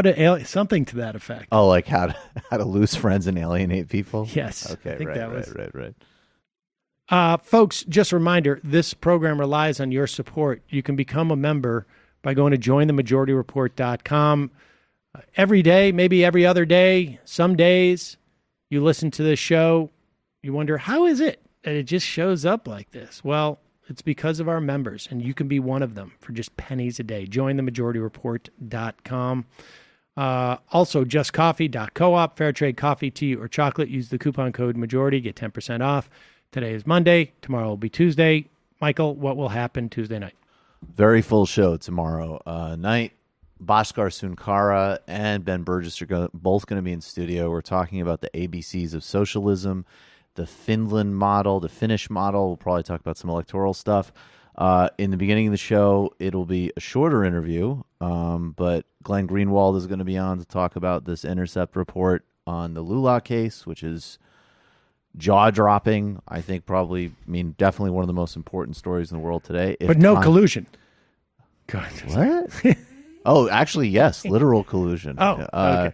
to something to that effect. Oh, like how to lose friends and alienate people? Yes. Okay, right. Folks, just a reminder, this program relies on your support. You can become a member by going to jointhemajorityreport.com. Every day, maybe every other day, some days you listen to this show, you wonder, how is it that it just shows up like this? Well, it's because of our members, and you can be one of them for just pennies a day. Jointhemajorityreport.com. Also, justcoffee.coop, fair trade coffee, tea, or chocolate. Use the coupon code majority, get 10% off. Today is Monday. Tomorrow will be Tuesday. Michael, what will happen Tuesday night? Very full show tomorrow night. Bhaskar Sunkara and Ben Burgess are both going to be in studio. We're talking about the ABCs of socialism, the Finland model, the Finnish model. We'll probably talk about some electoral stuff. In the beginning of the show, it'll be a shorter interview, but Glenn Greenwald is going to be on to talk about this Intercept report on the Lula case, which is jaw-dropping. I think definitely one of the most important stories in the world today. But no collusion. God. What? Oh, actually, yes, literal collusion. Oh, okay.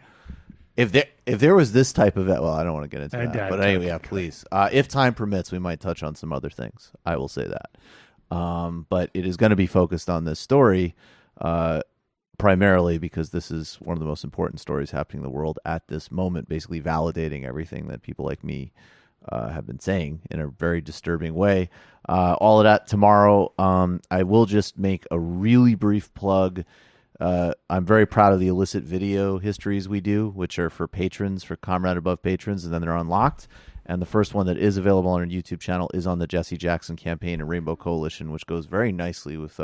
If there was this type of I don't want to get into that. But anyway, yeah, please. If time permits, we might touch on some other things. I will say that. But it is going to be focused on this story primarily because this is one of the most important stories happening in the world at this moment, basically validating everything that people like me have been saying in a very disturbing way. All of that tomorrow. I will just make a really brief plug. I'm very proud of the illicit video histories we do, which are for patrons, for Comrade Above patrons, and then they're unlocked. And the first one that is available on our YouTube channel is on the Jesse Jackson campaign and Rainbow Coalition, which goes very nicely with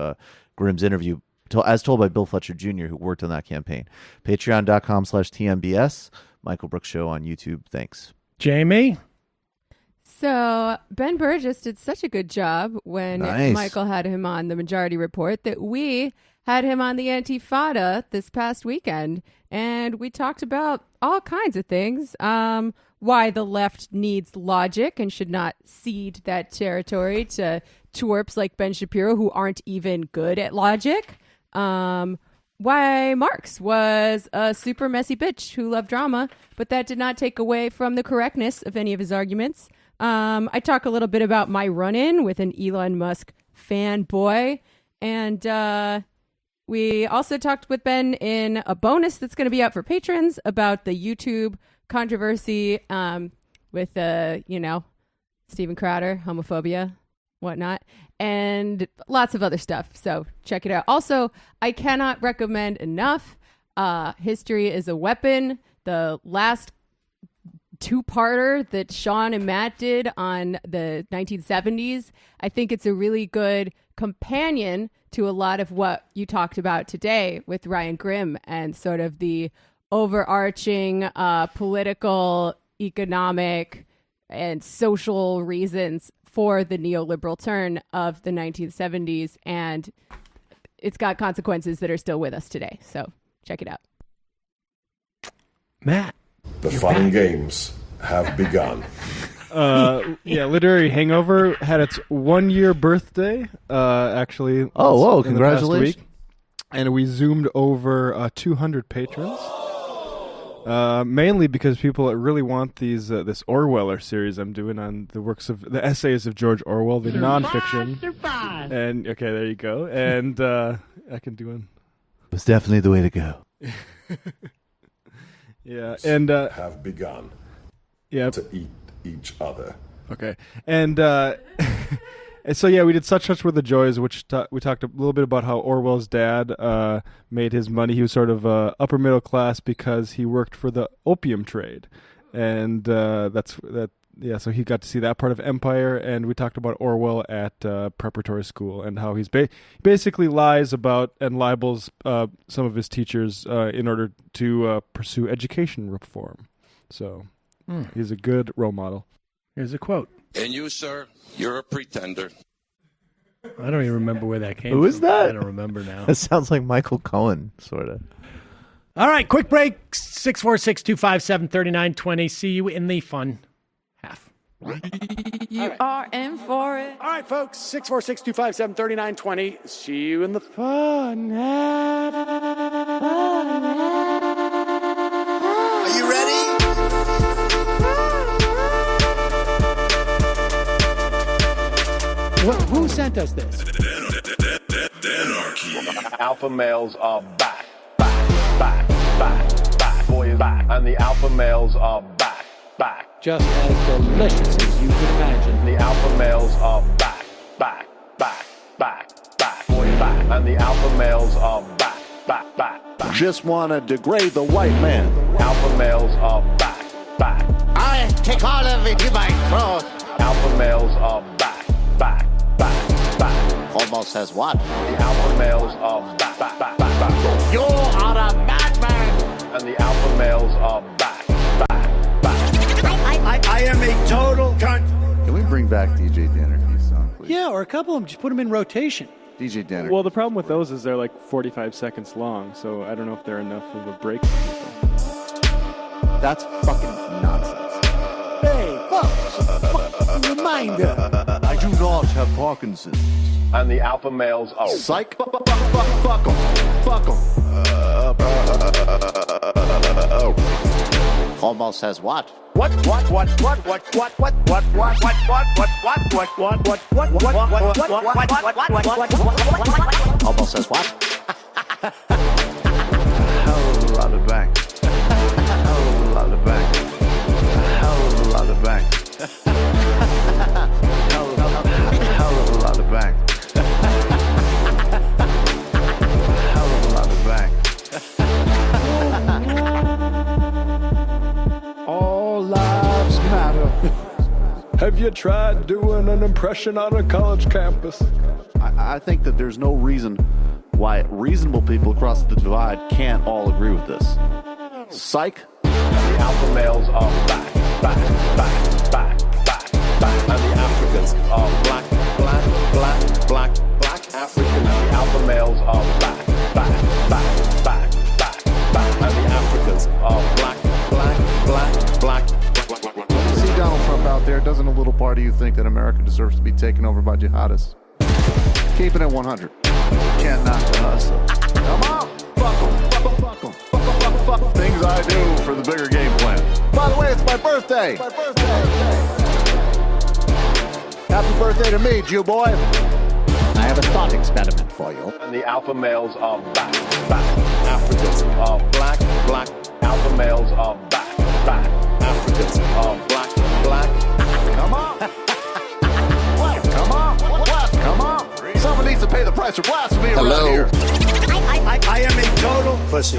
Grimm's interview, as told by Bill Fletcher Jr., who worked on that campaign. Patreon.com/TMBS. Michael Brooks Show on YouTube. Thanks. Jamie? So Ben Burgess did such a good job when Michael had him on the Majority Report that we had him on the Antifada this past weekend, and we talked about all kinds of things. Why the left needs logic and should not cede that territory to twerps like Ben Shapiro who aren't even good at logic. Why Marx was a super messy bitch who loved drama, but that did not take away from the correctness of any of his arguments. I talk a little bit about my run-in with an Elon Musk fanboy, and we also talked with Ben in a bonus that's going to be out for patrons about the YouTube controversy with, Steven Crowder, homophobia, whatnot, and lots of other stuff. So check it out. Also, I cannot recommend enough. History is a Weapon, the last two-parter that Sean and Matt did on the 1970s. I think it's a really good companion to a lot of what you talked about today with Ryan Grimm and sort of the overarching political, economic, and social reasons for the neoliberal turn of the 1970s. And it's got consequences that are still with us today. So check it out. Matt. The fun and games have begun. Literary Hangover had its 1-year birthday, actually. Oh, whoa, congratulations. Week. And we zoomed over 200 patrons. Mainly because people really want this Orweller series I'm doing on the essays of George Orwell, the nonfiction. Surprise. And okay, there you go. And I can do one. It was definitely the way to go. Yeah, and have begun. Yeah, to eat each other. Okay, and and so we did Such Were the Joys, which we talked a little bit about how Orwell's dad made his money. He was sort of upper middle class because he worked for the opium trade, and so he got to see that part of empire. And we talked about Orwell at preparatory school and how he's basically lies about and libels some of his teachers in order to pursue education reform. So he's a good role model. Here's a quote. And you, sir, you're a pretender. I don't even remember where that came from. Who is that? I don't remember now. That sounds like Michael Cohen, sort of. All right, quick break. 646-257-3920. See you in the fun half. You are in for it. All right, folks. 646-257-3920. See you in the fun half. Are you ready? Who sent us this? Anarchy. Alpha males are back, boy is back, and the alpha males are back. Just as delicious as you could imagine. The alpha males are back, boy is back, and the alpha males are back. Just want to degrade the white man. Alpha males are back. I take all of it in my throat. Alpha males are back. Homo says what? The alpha males are back. You are a madman. And the alpha males are back. I am a total cunt. Can we bring back DJ Dannerky's song, please? Yeah, or a couple of them. Just put them in rotation. DJ Dannerky. Well, the problem with those is they're like 45 seconds long, so I don't know if they're enough of a break for people. That's fucking nonsense. Hey, folks, reminder. I do not have Parkinson's. And the alpha males are psych. Fuck them. Homo says what? What? Homo says what? Hell of a lot of bank. Hell of a lot of bank. Hell of a lot of bank. Hell of a lot of bank. Hell of a lot of bank. All lives matter. Have you tried doing an impression on a college campus? I think that there's no reason why reasonable people across the divide can't all agree with this. Psych. The alpha males are back. And the Africans are black African. And the alpha males are back. And the Africans are black. See Donald Trump out there, doesn't a little part of you think that America deserves to be taken over by jihadists? Keeping it 100. Can't knock the hustle. Come on! Fuck things I do for the bigger game plan. By the way, it's my birthday! Happy birthday to me, Jew boy! I have a thought experiment for you. And the alpha males are back. Africans are black. Alpha males are back. Africans are black. Come on! What? Come on! Someone needs to pay the price for blasphemy around here. I am a total pussy.